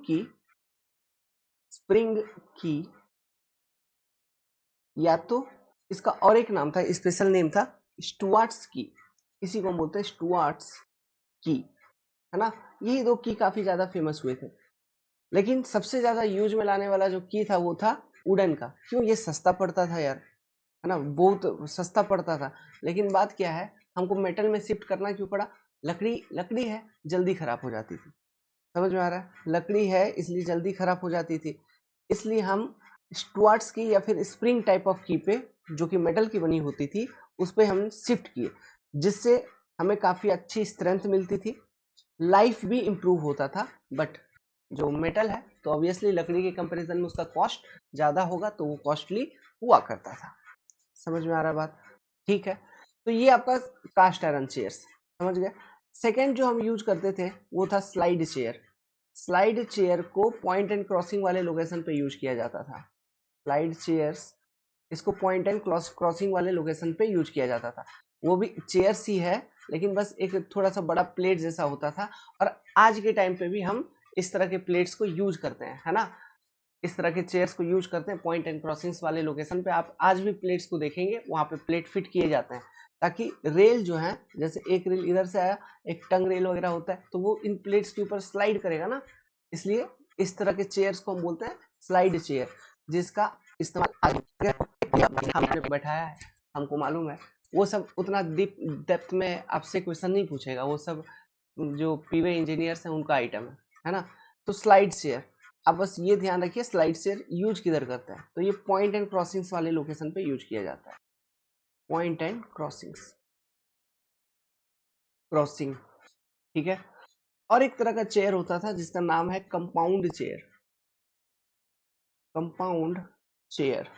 की या तो इसका और एक नाम था, स्पेशल नेम था स्टुअर्ट्स की, इसी को हम बोलते हैं स्टुअर्ट्स की, है ना। यही दो की काफी ज्यादा फेमस हुए थे, लेकिन सबसे ज्यादा यूज में लाने वाला जो की था वो था वुडन का। क्यों? ये सस्ता पड़ता था यार, है ना, बहुत सस्ता पड़ता था। लेकिन बात क्या है, हमको मेटल में शिफ्ट करना क्यों पड़ा? लकड़ी लकड़ी है, जल्दी खराब हो जाती थी। समझ में आ रहा है? लकड़ी है इसलिए जल्दी खराब हो जाती थी, इसलिए हम स्टुअर्ट्स की या फिर स्प्रिंग टाइप ऑफ की पे, जो कि मेटल की बनी होती थी, उस पे हम शिफ्ट किए, जिससे हमें काफी अच्छी स्ट्रेंथ मिलती थी, लाइफ भी इम्प्रूव होता था। बट जो मेटल है तो ऑब्वियसली लकड़ी के कंपैरिजन में उसका कॉस्ट ज्यादा होगा, तो वो कॉस्टली हुआ करता था। समझ में आ रहा है बात? ठीक है, तो ये आपका कास्ट आयरन चेयर्स, समझ गए। सेकेंड जो हम यूज करते थे वो था स्लाइड चेयर। स्लाइड चेयर को पॉइंट एंड क्रॉसिंग वाले लोकेशन पे यूज किया जाता था। स्लाइड चेयर्स, इसको पॉइंट एंड क्रॉसिंग वाले लोकेशन पे यूज किया जाता था। वो भी चेयर्स ही है, लेकिन बस एक थोड़ा सा बड़ा प्लेट जैसा होता था। और आज के टाइम पे भी हम इस तरह के प्लेट्स को यूज करते हैं, है ना, इस तरह के चेयर्स को यूज करते हैं पॉइंट एंड क्रॉसिंग्स वाले लोकेशन पे। आप आज भी प्लेट्स को देखेंगे, वहां पे प्लेट फिट किए जाते हैं, ताकि रेल जो है, जैसे एक रेल इधर से आया, एक टंग रेल वगैरह होता है, तो वो इन प्लेट्स के ऊपर स्लाइड करेगा ना, इसलिए इस तरह के चेयर्स को हम बोलते हैं स्लाइड चेयर, जिसका इस्तेमाल आज हमने बैठाया है, हमको मालूम है। वो सब उतना डीप डेप्थ में आपसे क्वेश्चन नहीं पूछेगा, वो सब जो पीवे इंजीनियर्स हैं उनका आइटम है ना। तो स्लाइड शेयर, अब बस ये ध्यान रखिए स्लाइड शेयर यूज किधर करता है, तो ये पॉइंट एंड क्रॉसिंग्स वाले लोकेशन पे यूज किया जाता है। पॉइंट एंड क्रॉसिंग्स, क्रॉसिंग, ठीक है। और एक तरह का चेयर होता था जिसका नाम है compound chair. Compound chair,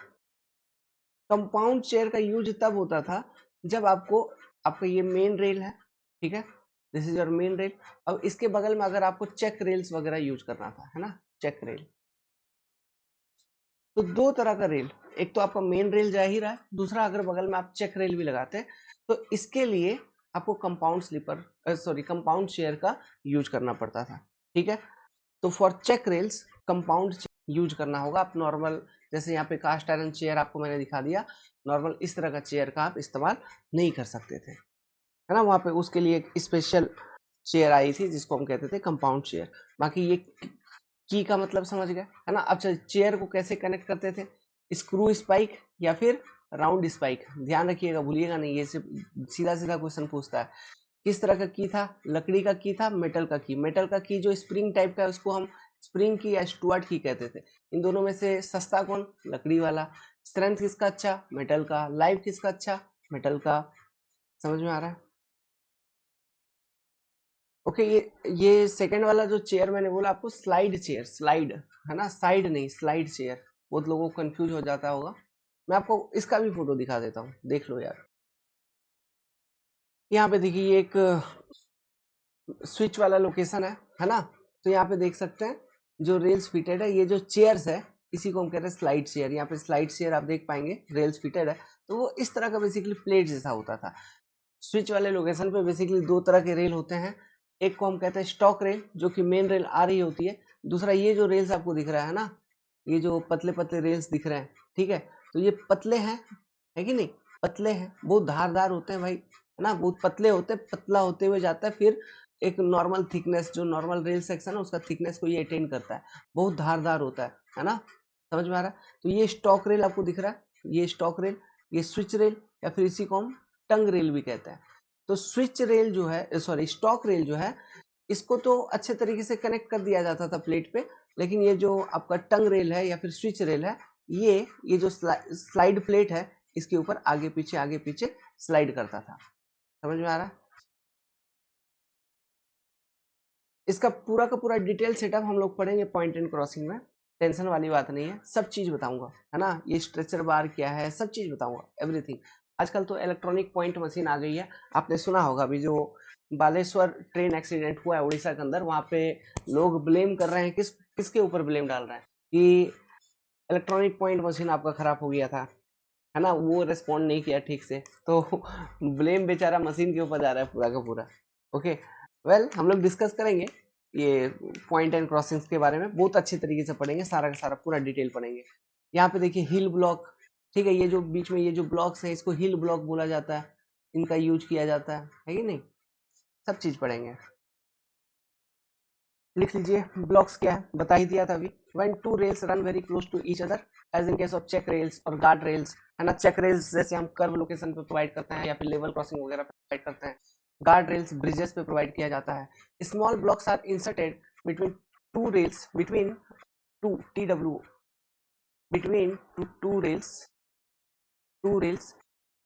compound chair का यूज तब होता था जब आपको, आपका ये मेन रेल है, ठीक है, this is your main rail. अब इसके बगल में अगर आपको चेक रेल्स वगैरह यूज करना था, है ना, चेक रेल, तो दो तरह का रेल, एक तो आपका मेन रेल जा ही रहा है, दूसरा अगर बगल में आप चेक रेल भी लगाते हैं, तो इसके लिए आपको compound sleeper sorry compound chair का यूज करना पड़ता था, ठीक है। तो for check rails compound use करना होगा। आप नॉर्मल, जैसे यहाँ पे कास्ट आयरन चेयर आपको मैंने दिखा दिया, नॉर्मल इस तरह का चेयर का आप इस्तेमाल नहीं कर सकते थे, है ना। वहाँ पे उसके लिए एक स्पेशल चेयर आई थी जिसको हम कहते थे कंपाउंड चेयर। बाकी ये की का मतलब समझ गए, है ना। अब चेयर को कैसे कनेक्ट करते थे, स्क्रू स्पाइक या फिर राउंड स्पाइक, ध्यान रखिएगा, भूलिएगा नहीं, ये सिर्फ सीधा सीधा क्वेश्चन पूछता है। किस तरह का की था? लकड़ी का की था, मेटल का की। मेटल का की जो स्प्रिंग टाइप का है उसको हम स्प्रिंग की या स्टुअर्ट की कहते थे। इन दोनों में से सस्ता कौन? लकड़ी वाला। स्ट्रेंथ किसका अच्छा? मेटल का। लाइफ किसका अच्छा? मेटल का। समझ में आ रहा है? ओके, ये सेकंड वाला जो चेयर मैंने बोला आपको, स्लाइड चेयर, स्लाइड, है ना, साइड नहीं, स्लाइड चेयर, बहुत लोगों को कंफ्यूज हो जाता होगा। मैं आपको इसका भी फोटो दिखा देता हूँ, देख लो यार। यहाँ पे देखिए, ये एक स्विच वाला लोकेशन है ना। तो यहाँ पे देख सकते हैं जो रेल्स फिटेड है, ये जो चेयर्स है इसी को हम कहते हैं स्लाइड चेयर। यहाँ पे स्लाइड चेयर आप देख पाएंगे, रेल्स फिटेड है, तो वो इस तरह का बेसिकली प्लेट जैसा होता था। स्विच वाले लोकेशन पे बेसिकली दो तरह के रेल होते हैं, एक को हम कहते हैं स्टॉक रेल, जो कि मेन रेल आ रही होती है। दूसरा ये जो रेल्स आपको दिख रहा है ना, ये जो पतले पतले रेल्स दिख रहे हैं, ठीक है, तो ये पतले हैं, है कि नहीं, पतले हैं, बहुत धारदार होते हैं भाई, है ना, बहुत पतले होते हैं, पतला होते हुए जाता है, फिर एक नॉर्मल थिकनेस, जो नॉर्मल रेल सेक्शन है उसका थिकनेस को ये अटेन करता है, बहुत धारदार होता है ना। समझ में आ रहा है? तो ये स्टॉक रेल आपको दिख रहा है, ये स्टॉक रेल, ये स्विच रेल, या फिर इसी को हम टंग रेल भी कहते हैं। तो स्विच रेल जो है, सॉरी स्टॉक रेल जो है, इसको तो अच्छे तरीके से कनेक्ट कर दिया जाता था प्लेट पे, लेकिन ये जो आपका टंग रेल है या फिर स्विच रेल है, ये जो स्लाइड प्लेट है, इसके ऊपर आगे पीछे स्लाइड करता था। समझ में आ रहा है? इसका पूरा का पूरा डिटेल सेटअप हम लोग पढ़ेंगे पॉइंट एंड क्रॉसिंग में, टेंशन वाली बात नहीं है, सब चीज बताऊंगा, है ना। ये स्ट्रेचर बार क्या है, सब चीज बताऊंगा, एवरीथिंग। आजकल तो इलेक्ट्रॉनिक पॉइंट मशीन आ गई है, आपने सुना होगा अभी जो बालेश्वर ट्रेन एक्सीडेंट हुआ है उड़ीसा के अंदर, वहां पे लोग ब्लेम कर रहे हैं, किसके ऊपर ब्लेम डाल रहे हैं कि इलेक्ट्रॉनिक पॉइंट मशीन आपका खराब हो गया था, है ना, वो रिस्पॉन्ड नहीं किया ठीक से, तो ब्लेम बेचारा मशीन के ऊपर जा रहा है पूरा का पूरा। ओके, वेल हम लोग डिस्कस करेंगे ये पॉइंट एंड क्रॉसिंग्स के बारे में, बहुत अच्छे तरीके से पढ़ेंगे, सारा का सारा पूरा डिटेल पढ़ेंगे। यहाँ पे देखिए हिल ब्लॉक, ठीक है, ये जो बीच में ये जो ब्लॉक्स है इसको हिल ब्लॉक बोला जाता है, इनका यूज किया जाता है कि नहीं, सब चीज पढ़ेंगे। लिख लीजिए ब्लॉक्स क्या है, बता ही दिया था अभी। When two rails run very close to each other, as in case of check rails और गार्ड रेल्स, है ना। चेक रेल्स जैसे हम कर्व लोकेशन पे प्रोवाइड करते हैं या फिर लेवल क्रॉसिंग वगैरह प्रोवाइड करते हैं। गार्ड रेल्स ब्रिजेस पे प्रोवाइड किया जाता है। Small blocks are inserted between two rails, between two TW, between two rails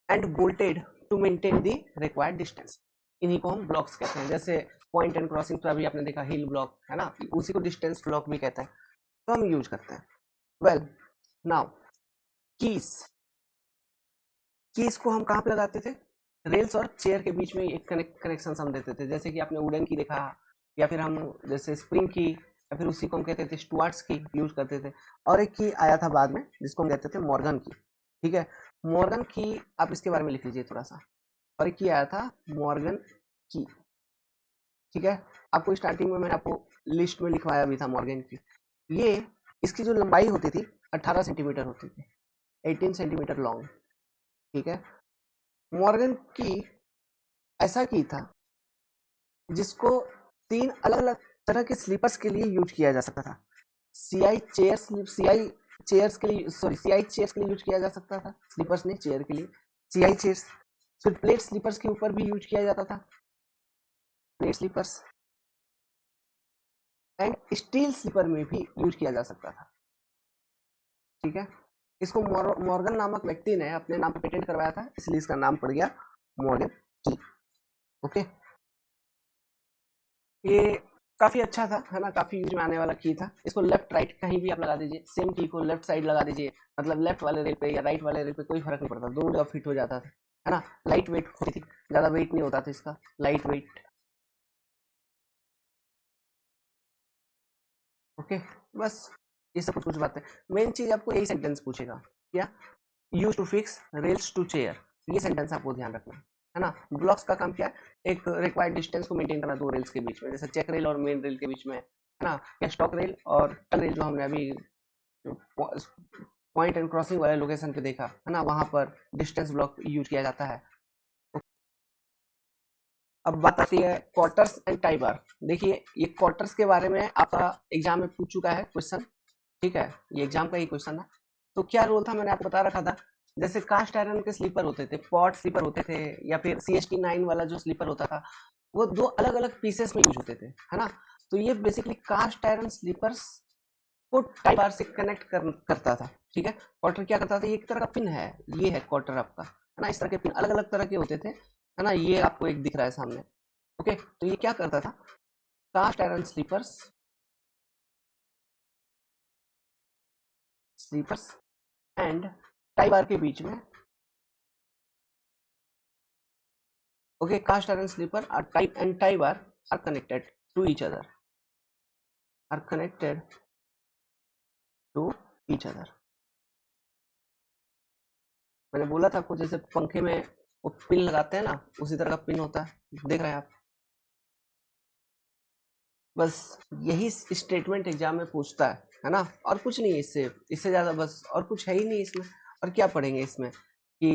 and bolted to maintain the required distance. इन्हीं को हम ब्लॉक्स कहते हैं। जैसे पॉइंट एंड क्रॉसिंग पर अभी आपने देखा हिल ब्लॉक, है ना, उसी को डिस्टेंस ब्लॉक भी कहते हैं, तो हम यूज करते हैं। वेल नाउ कीज, कीज को हम कहाँ पे लगाते थे? रेल्स और चेयर के बीच में एक कनेक्शन हम देते थे। जैसे कि आपने वुडन की देखा, या फिर हम जैसे स्प्रिंग की, या फिर उसी को हम कहते थे स्टुअर्ट्स की यूज करते थे। और एक की आया था बाद में जिसको हम कहते थे मॉर्गन की। ठीक है, मॉर्गन की आप इसके बारे में लिख लीजिए थोड़ा सा। और एक की आया था मॉर्गन की। ठीक है, आपको स्टार्टिंग में मैंने आपको लिस्ट में लिखवाया भी था मॉर्गन की। ये इसकी जो लंबाई होती थी 18 सेंटीमीटर होती थी, 18 सेंटीमीटर लॉन्ग। ठीक है, मॉर्गन की ऐसा की था जिसको 3 अलग-अलग तरह के स्लीपर्स के लिए यूज किया जा सकता था। सीआई चेयर्स, सीआई चेयर्स के लिए, सॉरी, सीआई चेयर्स के लिए यूज किया जा सकता था, स्लीपर्स नहीं, चेयर के लिए सीआई चेयर्स। फिर प्लेट स्लीपर्स के ऊपर भी यूज किया जाता था, plate sleepers. And steel sleeper में भी यूज किया जा सकता था। ठीक है, इसको मॉर्गन नामक व्यक्ति ने अपने नाम पे पेटेंट करवाया था, इसलिए इसका नाम पड़ गया मॉर्गन की। ओके, ये काफी अच्छा था, है ना, काफी यूज में आने वाला की था। इसको लेफ्ट राइट कहीं भी आप लगा दीजिए, सेम की को लेफ्ट साइड लगा दीजिए, मतलब लेफ्ट वाले रेल पे या राइट वाले रेल पे कोई फर्क नहीं पड़ता, दोनों जगह फिट हो जाता था, है ना। लाइट वेट होती थी, ज्यादा वेट नहीं होता था इसका, लाइट वेट। ओके, बस ये सब कुछ कुछ बातें। मेन चीज आपको यही सेंटेंस पूछेगा, क्या? Use to fix rails to chair, ये सेंटेंस आपको ध्यान रखना है ना। ब्लॉक्स का काम क्या है? एक रिक्वायर्ड डिस्टेंस को मेंटेन करना दो रेल्स के बीच में, जैसे चेक रेल और मेन रेल के बीच में, है ना, या स्टॉक रेल और टन रेल जो हमने अभी पॉइंट एंड क्रॉसिंग वाले लोकेशन पे देखा, है ना, वहां पर डिस्टेंस ब्लॉक यूज किया जाता है। अब बात आती है क्वार्टर्स एंड टाई बार। देखिए, ये क्वार्टर्स के बारे में आपका एग्जाम में पूछ चुका है क्वेश्चन। ठीक है, ये एग्जाम का ही क्वेश्चन है। तो क्या रोल था, मैंने आपको बता रखा था। जैसे कास्ट आयरन के स्लीपर होते थे, पॉट स्लीपर होते थे, या फिर CST 9 वाला जो स्लीपर होता था, वो दो अलग अलग पीसेस में यूज होते थे, है ना। तो ये बेसिकली कास्ट आयरन स्लीपर्स को टाई बार से करता था। ठीक है, क्वार्टर क्या करता था, ये एक तरह का पिन है, ये है क्वार्टर आपका, है ना। इस तरह के पिन अलग अलग तरह के होते थे, है ना, ये आपको एक दिख रहा है सामने। ओके, तो ये क्या करता था, cast iron sleepers, sleepers and tie bar के बीच में, okay, cast iron sleeper are type and tie bar are connected to each other, are connected to each other। मैंने बोला था आपको, जैसे पंखे में वो पिन लगाते हैं ना, उसी तरह का पिन होता है, देख रहे हैं आप। बस यही स्टेटमेंट एग्जाम में पूछता है ना, और कुछ नहीं, इससे इससे ज्यादा बस और कुछ है ही नहीं इसमें। और क्या पढ़ेंगे इसमें कि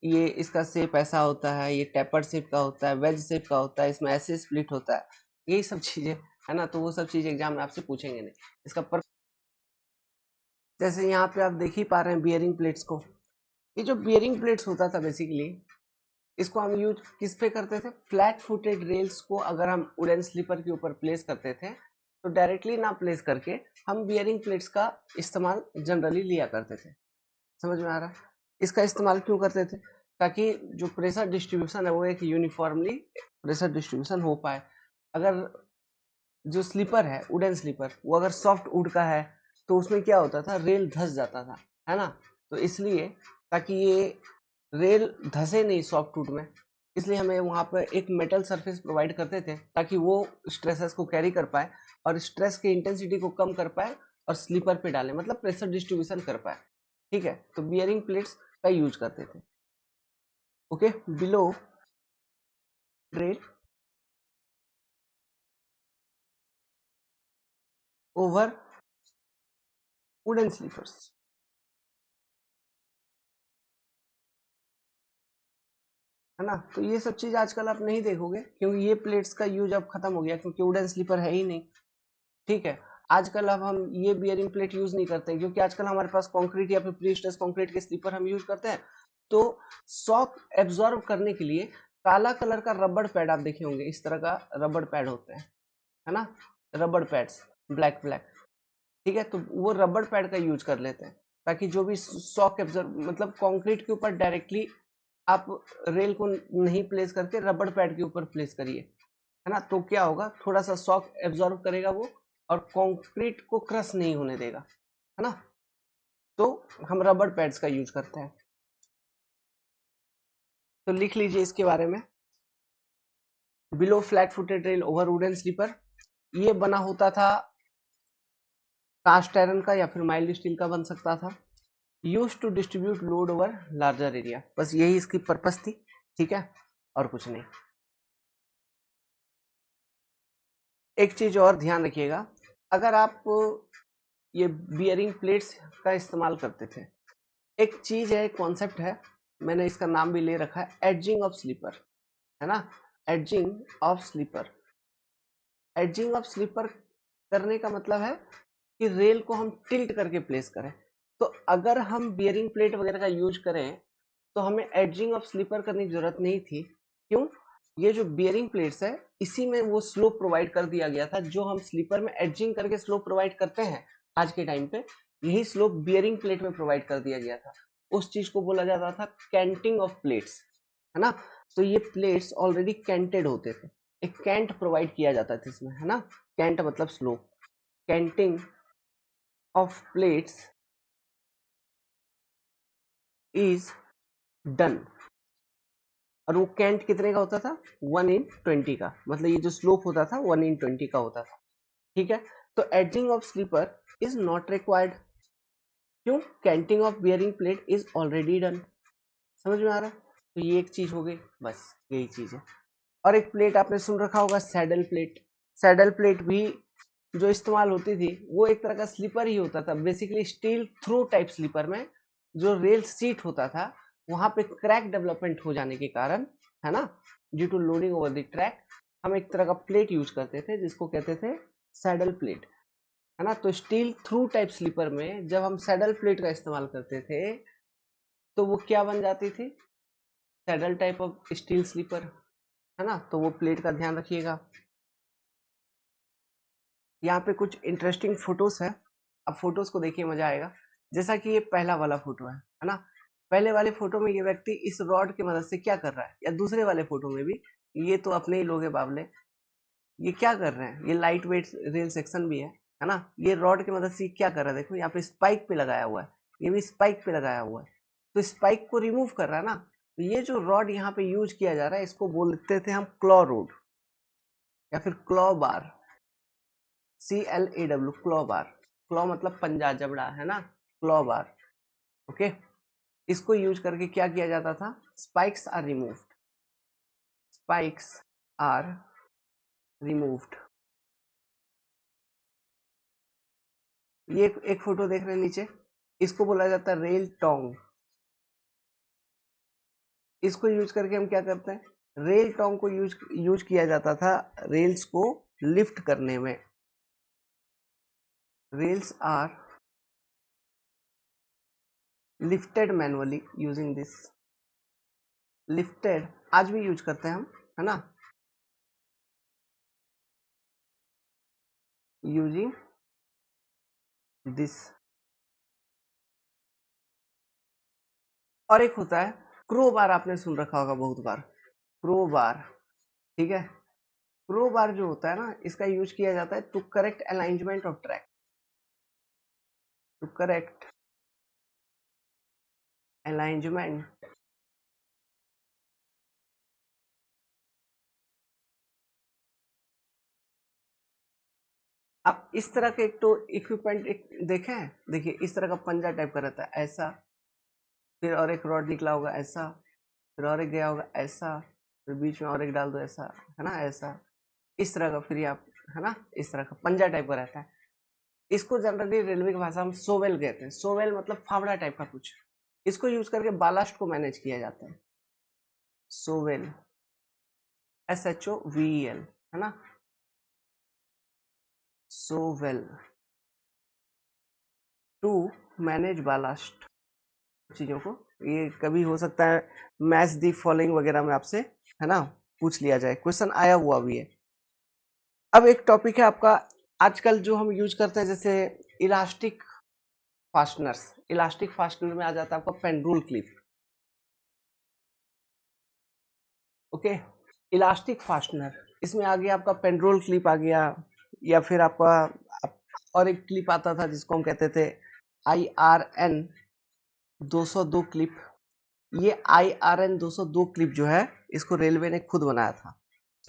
ये इसका शेप ऐसा होता है, ये टेपर्ड शेप का होता है, वेज शेप का होता है, इसमें ऐसे स्प्लिट होता है, यही सब चीजें, है ना। तो वो सब चीजें एग्जाम में आपसे पूछेंगे नहीं। इसका पर जैसे यहाँ पे आप देख ही पा रहे हैं बियरिंग प्लेट्स को। ये जो बियरिंग प्लेट्स होता था बेसिकली, इसको हम यूज किस पे करते थे? फ्लैट फुटेड रेल्स को अगर हम वुडन स्लीपर के ऊपर प्लेस करते थे, तो डायरेक्टली ना प्लेस करके हम बियरिंग प्लेट्स का इस्तेमाल जनरली लिया करते थे। समझ में आ रहा है? इसका इस्तेमाल क्यों करते थे? ताकि जो प्रेशर डिस्ट्रीब्यूशन है वो एक यूनिफॉर्मली प्रेशर डिस्ट्रीब्यूशन हो पाए। अगर जो स्लीपर है, वुडन स्लीपर, वो अगर सॉफ्ट वुड का है, तो उसमें क्या होता था, रेल धस जाता था, है ना। तो इसलिए, ताकि ये रेल धसे नहीं सॉफ्ट वुड में, इसलिए हमें वहां पर एक मेटल सरफेस प्रोवाइड करते थे, ताकि वो स्ट्रेसेस को कैरी कर पाए और स्ट्रेस के इंटेंसिटी को कम कर पाए और स्लीपर पे डाले, मतलब प्रेशर डिस्ट्रीब्यूशन कर पाए। ठीक है, तो बियरिंग प्लेट्स का यूज करते थे। Okay, below rail over wooden sleepers, है ना। तो ये सब चीज आजकल आप नहीं देखोगे, क्योंकि ये प्लेट्स का यूज अब खत्म हो गया, क्योंकि वुडन स्लीपर है ही नहीं। ठीक है। आजकल अब हम ये बियरिंग प्लेट यूज नहीं करते हैं, क्योंकि आजकल हमारे पास कंक्रीट या फिर प्रीस्ट्रेस कंक्रीट के स्लीपर हम यूज करते हैं। तो शॉक एब्जॉर्ब करने के लिए काला कलर का रबड़ पैड आप देखे होंगे, इस तरह का रबड़ पैड होते हैं, है ना, रबड़ पैड्स, ब्लैक ब्लैक। ठीक है, तो वो रबड़ पैड का यूज कर लेते हैं, ताकि जो भी शॉक एब्जॉर्ब, मतलब कंक्रीट के ऊपर डायरेक्टली आप रेल को नहीं प्लेस करके रबड़ पैड के ऊपर प्लेस करिए, है ना, तो क्या होगा, थोड़ा सा शॉक एब्जॉर्ब करेगा वो, और कंक्रीट को क्रश नहीं होने देगा, है ना। तो हम रबड़ पैड्स का यूज करते हैं। तो लिख लीजिए इसके बारे में, below flat footed rail over wooden sleeper, ये बना होता था कास्ट आयरन का या फिर माइल्ड स्टील का बन सकता था, use to distribute load over larger area, बस यही इसकी पर्पस थी, ठीक है, और कुछ नहीं। एक चीज और ध्यान रखिएगा, अगर आप ये बियरिंग प्लेट्स का इस्तेमाल करते थे, एक चीज है, कॉन्सेप्ट है, मैंने इसका नाम भी ले रखा है, एडजिंग ऑफ स्लीपर, है ना, Edjing of sleeper. Edjing of sleeper करने का मतलब है कि रेल को हम टिल्ट करके प्लेस करें। तो अगर हम बियरिंग प्लेट वगैरह का यूज करें तो हमें एडजिंग ऑफ स्लीपर करने की जरूरत नहीं थी। क्यों? ये जो बियरिंग प्लेट्स है, इसी में वो स्लोप प्रोवाइड कर दिया गया था, जो हम स्लीपर में एडजिंग करके स्लोप प्रोवाइड करते हैं आज के टाइम पे, यही स्लोप बियरिंग प्लेट में प्रोवाइड कर दिया गया था। उस चीज को बोला जाता था कैंटिंग ऑफ प्लेट्स, है ना। तो ये प्लेट्स ऑलरेडी कैंटेड होते थे, एक कैंट प्रोवाइड किया जाता था इसमें, है ना, कैंट मतलब slope, canting of plates is done. और वो कैंट कितने का होता था? 1/20 का, मतलब ये जो स्लोप होता था 1/20 का होता था, ठीक है। तो edging of sleeper is not required. क्यों? Canting of bearing plate is already done. समझ में आ रहा है? तो ये एक चीज हो गई, बस यही चीज है। और एक प्लेट आपने सुन रखा होगा, सैडल प्लेट। सैडल प्लेट भी जो इस्तेमाल होती थी, वो एक तरह का स्लीपर ही होता था, basically steel trough type sleeper में जो रेल सीट होता था, वहां पे क्रैक डेवलपमेंट हो जाने के कारण, है ना, due to loading over the track, हम एक तरह का प्लेट यूज करते थे जिसको कहते थे सैडल प्लेट, है ना। तो स्टील थ्रू टाइप स्लीपर में जब हम सैडल प्लेट का इस्तेमाल करते थे, तो वो क्या बन जाती थी? Saddle type of steel sleeper, है ना। तो वो प्लेट का ध्यान रखिएगा। यहाँ पे कुछ इंटरेस्टिंग फोटोज है, अब फोटोज को देखिए, मजा आएगा। जैसा कि ये पहला वाला फोटो है ना। पहले वाले फोटो में ये व्यक्ति इस रॉड की मदद से क्या कर रहा है, या दूसरे वाले फोटो में भी, ये तो अपने ही लोग हैं बावले, ये क्या कर रहे हैं, ये लाइट वेट रेल सेक्शन भी है ना। ये रॉड की मदद से क्या कर रहा है, देखो यहाँ पे स्पाइक पे लगाया हुआ है, ये भी स्पाइक पे लगाया हुआ है, तो स्पाइक को रिमूव कर रहा है ना। तो ये जो रॉड यहाँ पे यूज किया जा रहा है, इसको बोलते थे हम क्लॉ रोड या फिर claw bar, CLAW, claw bar. Claw मतलब पंजा, जबड़ा, है ना, क्लॉ बार, ओके। इसको यूज करके क्या किया जाता था? Spikes are removed, spikes are removed. ये एक फोटो देख रहे हैं नीचे, इसको बोला जाता है रेल टोंग। इसको यूज करके हम क्या करते हैं? रेल टोंग को यूज किया जाता था रेल्स को लिफ्ट करने में। Rails are lifted manually using this, lifted आज भी यूज करते हैं हम, है ना, यूजिंग दिस। और एक होता है क्रो बार, आपने सुन रखा होगा बहुत बार, क्रो बार, ठीक है। क्रो बार जो होता है ना, इसका यूज किया जाता है to correct alignment of track, to correct alignment. आप इस तरह के एक तो इक्विपमेंट एक देखे हैं, देखिए इस तरह का पंजा टाइप का रहता है ऐसा, फिर और एक रॉड निकला होगा ऐसा, फिर और एक गया होगा ऐसा, फिर बीच में और एक डाल दो ऐसा, है ना, ऐसा, इस तरह का, फिर ये आप, है ना, इस तरह का पंजा टाइप का रहता है। इसको जनरली रेलवे की भाषा में सोवेल कहते हैं। सोवेल मतलब फावड़ा टाइप का कुछ। इसको यूज करके बालास्ट को मैनेज किया जाता है। सोवेल, SHOVEL, है ना। so well to manage ballast चीजों को। ये कभी हो सकता है मैच दी फॉलोइंग वगैरह में आपसे, है ना, पूछ लिया जाए, क्वेश्चन आया हुआ भी है। अब एक टॉपिक है आपका आजकल जो हम यूज करते हैं, जैसे इलास्टिक फास्टनर्स। इलास्टिक फास्टनर में आ जाता है आपका पेंडुल क्लिप। ओके, इलास्टिक फास्टनर, इसमें आ गया आपका पेंडुल क्लिप आ गया, या फिर आपका और एक क्लिप आता था जिसको हम कहते थे IRN 202 क्लिप। ये IRN 202 क्लिप जो है, इसको रेलवे ने खुद बनाया था,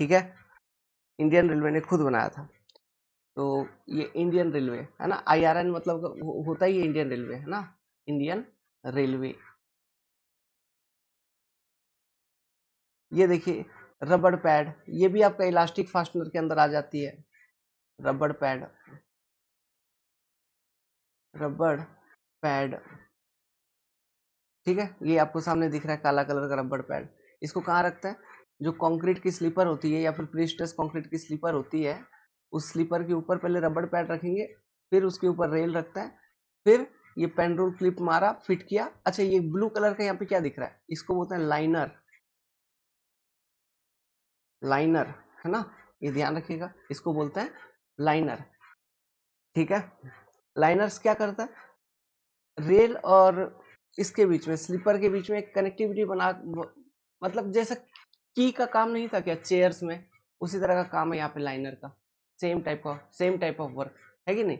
ठीक है, इंडियन रेलवे ने खुद बनाया था। तो ये इंडियन रेलवे है ना, IRN मतलब होता ही इंडियन रेलवे, है ना, इंडियन रेलवे। ये देखिए रबड़ पैड, ये भी आपका इलास्टिक फास्टनर के अंदर आ जाती है। रबड़ पैड, रबड़ पैड, ठीक है, ये आपको सामने दिख रहा है काला कलर का रबड़ पैड। इसको कहाँ रखते हैं, जो कंक्रीट की स्लीपर होती है या फिर प्रीस्ट्रेस कंक्रीट की स्लीपर होती है, उस स्लीपर के ऊपर पहले रबड़ पैड रखेंगे, फिर उसके ऊपर रेल रखता है, फिर ये पेंडुल क्लिप मारा, फिट किया। अच्छा, ये ब्लू कलर का यहाँ पे क्या दिख रहा है, इसको बोलते हैं लाइनर। लाइनर, है ना, ये ध्यान रखिएगा, इसको बोलते हैं लाइनर, ठीक है। लाइनर्स क्या करता है, रेल और इसके बीच में, स्लीपर के बीच में एक कनेक्टिविटी बना, मतलब जैसा की का काम नहीं था क्या चेयर्स में, उसी तरह का काम है यहाँ पे लाइनर का। सेम टाइप ऑफ वर्क है कि नहीं।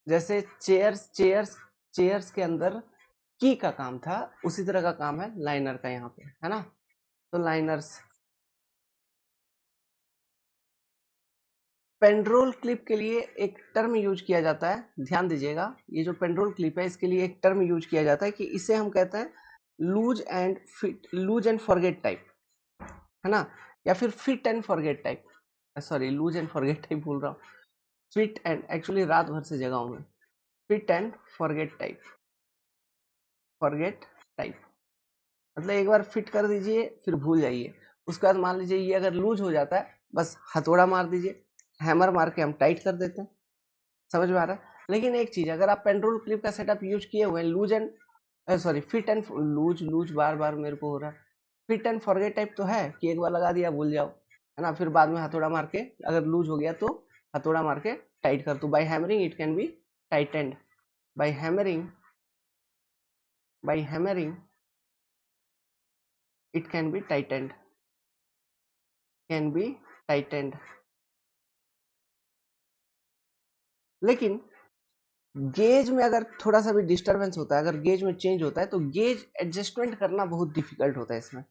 जैसे चेयर्स के अंदर की का काम था, उसी तरह का काम है लाइनर का यहाँ पे, है ना। तो लाइनर्स, पेंड्रोल क्लिप के लिए एक टर्म यूज किया जाता है, ध्यान दीजिएगा, ये जो पेंड्रोल क्लिप है इसके लिए एक टर्म यूज किया जाता है कि इसे हम कहते हैं लूज एंड फॉरगेट टाइप, है ना, या फिर fit and forget type. Sorry, loose and forget type बोल रहा हूँ, फिट एंड, एक्चुअली रात भर से जगा हूं मैं। Fit and forget type, forget type मतलब एक बार फिट कर दीजिए फिर भूल जाइए। उसके बाद मान लीजिए ये अगर लूज हो जाता है, बस हथौड़ा मार दीजिए, हैमर मार के हम टाइट कर देते हैं। समझ में आ रहा है। लेकिन एक चीज, अगर आप पेंडुल क्लिप का सेटअप यूज किए हुए हैं loose end, sorry, fit and loose loose बार बार मेरे को हो रहा है, फिट एंड फॉरगेट टाइप तो है कि एक बार लगा दिया भूल जाओ, है ना, फिर बाद में हथौड़ा मार के अगर लूज हो गया तो हथौड़ा मार के टाइट कर दो। By hammering it can be tightened, by hammering, by hammering it can be tightened, can be tightened. लेकिन गेज में अगर थोड़ा सा भी डिस्टरबेंस होता है, अगर गेज में चेंज होता है, तो गेज एडजस्टमेंट करना बहुत डिफिकल्ट होता है इसमें।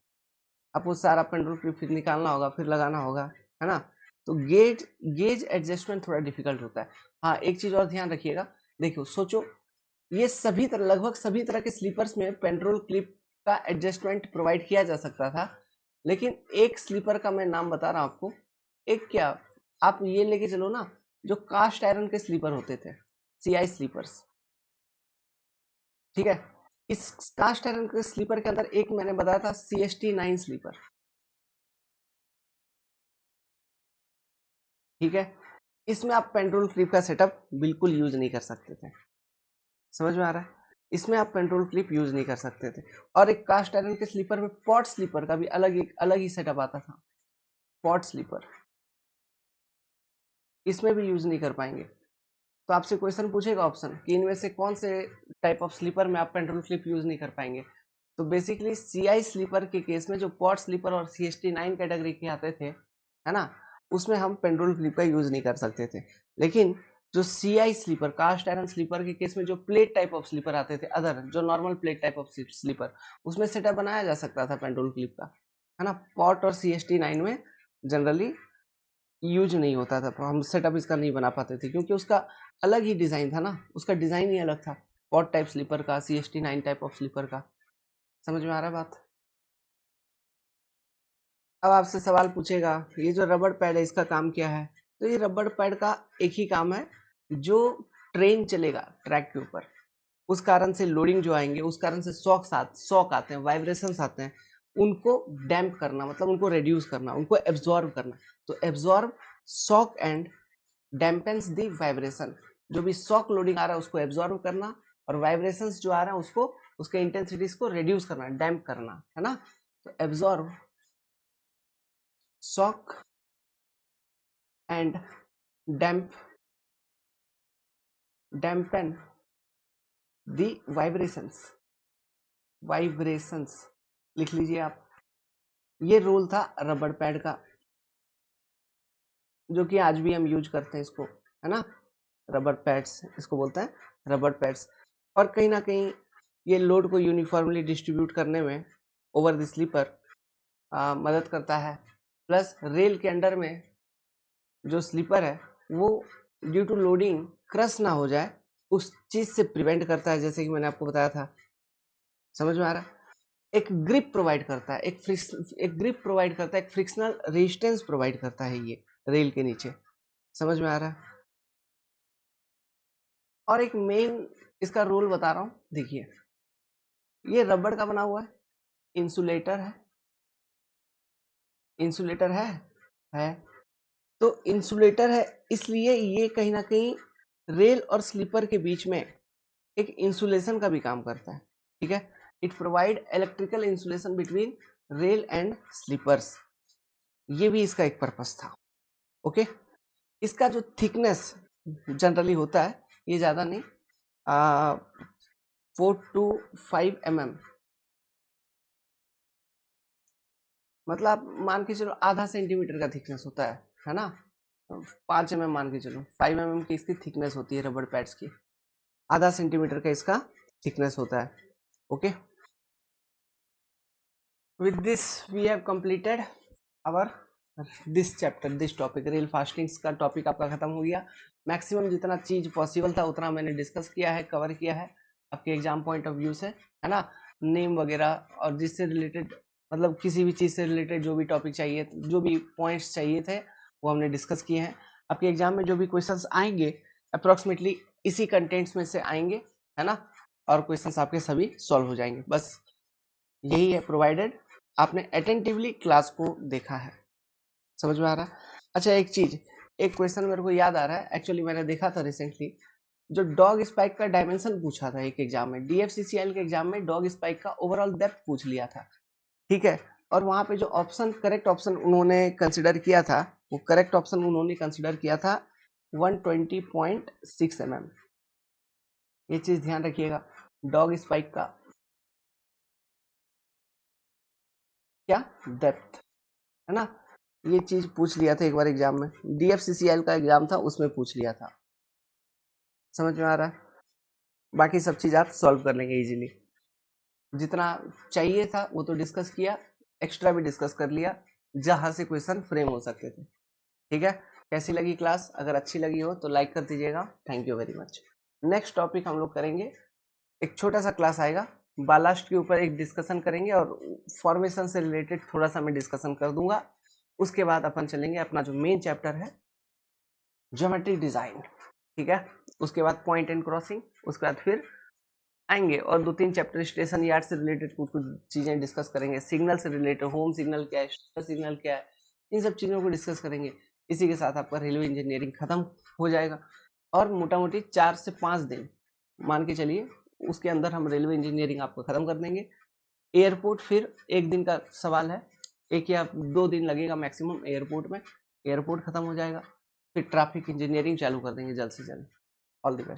आपको सारा पेंडुल क्लिप फिर निकालना होगा, फिर लगाना होगा, है ना। तो गेज गेज एडजस्टमेंट थोड़ा डिफिकल्ट होता है। हाँ, एक चीज और ध्यान रखिएगा, देखो सोचो, ये सभी तरह, लगभग सभी तरह के स्लीपर्स में पेंडुल क्लिप का एडजस्टमेंट प्रोवाइड किया जा सकता था। लेकिन एक स्लीपर का मैं नाम बता रहा हूं आपको, एक क्या, आप ये लेके चलो ना, जो कास्ट आयरन के स्लीपर होते थे, CI स्लीपर्स, ठीक है। इस कास्ट आयरन के स्लीपर के अंदर एक मैंने बताया था CST9 स्लीपर, ठीक है। इसमें आप पेंडुल क्लिप का सेटअप बिल्कुल यूज नहीं कर सकते थे। समझ में आ रहा है, इसमें आप पेंडुल क्लिप यूज नहीं कर सकते थे। और एक कास्ट आयरन के स्लीपर में पॉट स्लीपर का भी अलग ही सेटअप आता था, पॉट स्लीपर, इसमें भी यूज नहीं कर पाएंगे। तो आपसे क्वेश्चन पूछेगा ऑप्शन कि इनमें से कौन से टाइप ऑफ स्लीपर में आप पेंडुल क्लिप यूज नहीं कर पाएंगे। तो बेसिकली CI स्लीपर के केस में जो पॉट स्लीपर और CST9 कैटेगरी के आते थे, है ना, उसमें हम पेंडुल क्लिप का यूज नहीं कर सकते थे। लेकिन जो CI sleeper, cast iron sleeper के केस में जो प्लेट टाइप ऑफ स्लीपर आते थे, अदर जो normal plate type of sleeper, उसमें सेटअप बनाया जा सकता था पेंडुल क्लिप का, है ना। पॉट और CST9 में जनरली यूज नहीं होता था, तो हम सेटअप इसका नहीं बना पाते थे, क्योंकि उसका अलग ही डिजाइन था ना, उसका डिजाइन ही अलग था, पॉट टाइप स्लीपर का, CST9 टाइप ऑफ स्लीपर का। समझ में आ रहा है बात। अब आपसे सवाल पूछेगा, ये जो रबड़ पैड है इसका काम क्या है। तो ये रबड़ पैड का एक ही काम है, जो ट्रेन चलेगा ट्रैक के ऊपर, उस कारण से लोडिंग जो आएंगे, उस कारण से शॉक आते हैं, वाइब्रेशंस आते हैं, उनको डैम्प करना, मतलब उनको रिड्यूस करना, उनको एब्जॉर्ब करना। तो absorb, shock and dampens the vibration, जो भी शॉक लोडिंग आ रहा है उसको एब्जॉर्ब करना, और वाइब्रेशंस जो आ रहा है उसको, उसके इंटेंसिटीज को रिड्यूस करना, डैम्प करना, है ना। तो absorb shock and damp dampen the vibrations, vibrations लिख लीजिए आप। ये रोल था रबड़ पैड का, जो कि आज भी हम यूज करते हैं इसको, है ना। रबर पैड्स इसको बोलते हैं, रबर पैड्स। और कहीं ना कहीं ये लोड को यूनिफॉर्मली डिस्ट्रीब्यूट करने में ओवर द स्लीपर मदद करता है। प्लस रेल के अंडर में जो स्लीपर है वो ड्यू टू लोडिंग क्रश ना हो जाए, उस चीज से प्रिवेंट करता है, जैसे कि मैंने आपको बताया था। समझ में आ रहा है। एक ग्रिप प्रोवाइड करता है, एक ग्रिप प्रोवाइड करता है, एक फ्रिक्शनल रेजिस्टेंस प्रोवाइड करता है ये रेल के नीचे। समझ में आ रहा है। और एक मेन इसका रोल बता रहा हूं, देखिए ये रबड़ का बना हुआ है, इंसुलेटर है, इंसुलेटर है। तो इंसुलेटर है, इसलिए ये कहीं ना कहीं रेल और स्लीपर के बीच में एक इंसुलेशन का भी काम करता है, ठीक है। It provide electrical insulation between rail and sleepers, ये भी इसका एक पर्पस था। ओके, इसका जो थिकनेस जनरली होता है, ये ज्यादा नहीं, 4 to 5 mm, मतलब आप मान के चलो आधा सेंटीमीटर का थिकनेस होता है ना। 5 mm मान के चलो, 5 mm की इसकी थिकनेस होती है रबड़ पैड्स की, आधा सेंटीमीटर का इसका थिकनेस होता है। Okay, with this we have completed our this chapter, this topic. Rail fastenings का टॉपिक आपका खत्म हो गया। मैक्सिमम जितना चीज पॉसिबल था उतना मैंने डिस्कस किया है, कवर किया है आपके एग्जाम पॉइंट ऑफ व्यू से, है ना। नेम वगैरह और जिससे रिलेटेड, मतलब किसी भी चीज से रिलेटेड जो भी टॉपिक चाहिए, जो भी पॉइंट्स चाहिए थे, वो हमने डिस्कस किए हैं। आपके एग्जाम में जो भी क्वेश्चंस आएंगे अप्रोक्सीमेटली इसी कंटेंट्स में से आएंगे, है ना। और क्वेश्चंस आपके सभी सॉल्व हो जाएंगे, बस यही है, प्रोवाइडेड आपने अटेंटिवली क्लास को देखा है। समझ में आ रहा है। अच्छा, एक चीज, एक क्वेश्चन मेरे को याद आ रहा है, एक्चुअली मैंने देखा था रिसेंटली, जो डॉग स्पाइक का डायमेंशन पूछा था एक एग्जाम में, डीएफसीसीएल के एग्जाम में डॉग स्पाइक का ओवरऑल डेप्थ पूछ लिया था, ठीक है। और वहां पे जो ऑप्शन, करेक्ट ऑप्शन उन्होंने कंसिडर किया था, वो करेक्ट ऑप्शन उन्होंने कंसिडर किया था 120.6 mm। ये चीज ध्यान रखिएगा, डॉग स्पाइक का क्या डेप्थ, है ना। ये चीज पूछ लिया था एक बार एग्जाम में, डीएफसीसीएल का एग्जाम था उसमें पूछ लिया था। समझ में आ रहा है। बाकी सब चीज आप सॉल्व कर लेंगे इजीली। जितना चाहिए था वो तो डिस्कस किया, एक्स्ट्रा भी डिस्कस कर लिया जहां से क्वेश्चन फ्रेम हो सकते थे, ठीक है। कैसी लगी क्लास? अगर अच्छी लगी हो तो लाइक कर दीजिएगा। Thank you very much. Next topic हम लोग करेंगे, एक छोटा सा क्लास आएगा, बालास्ट के ऊपर एक डिस्कशन करेंगे, और फॉर्मेशन से रिलेटेड थोड़ा सा मैं डिस्कशन कर दूंगा। उसके बाद अपन चलेंगे अपना जो मेन चैप्टर है, ज्योमेट्रिक डिजाइन, ठीक है। उसके बाद पॉइंट एंड क्रॉसिंग, उसके बाद फिर आएंगे और 2-3 चैप्टर स्टेशन यार्ड से रिलेटेड कुछ कुछ चीजें डिस्कस करेंगे, सिग्नल से रिलेटेड, होम सिग्नल क्या है, स्टेशन सिग्नल क्या है, इन सब चीजों को डिस्कस करेंगे। इसी के साथ आपका रेलवे इंजीनियरिंग खत्म हो जाएगा, और मोटा मोटी 4 से 5 दिन मान के चलिए, उसके अंदर हम रेलवे इंजीनियरिंग आपको खत्म कर देंगे। एयरपोर्ट फिर एक दिन का सवाल है, 1 या 2 दिन लगेगा मैक्सिमम एयरपोर्ट में, एयरपोर्ट खत्म हो जाएगा। फिर ट्रैफिक इंजीनियरिंग चालू कर देंगे जल्द से जल्द। All the best.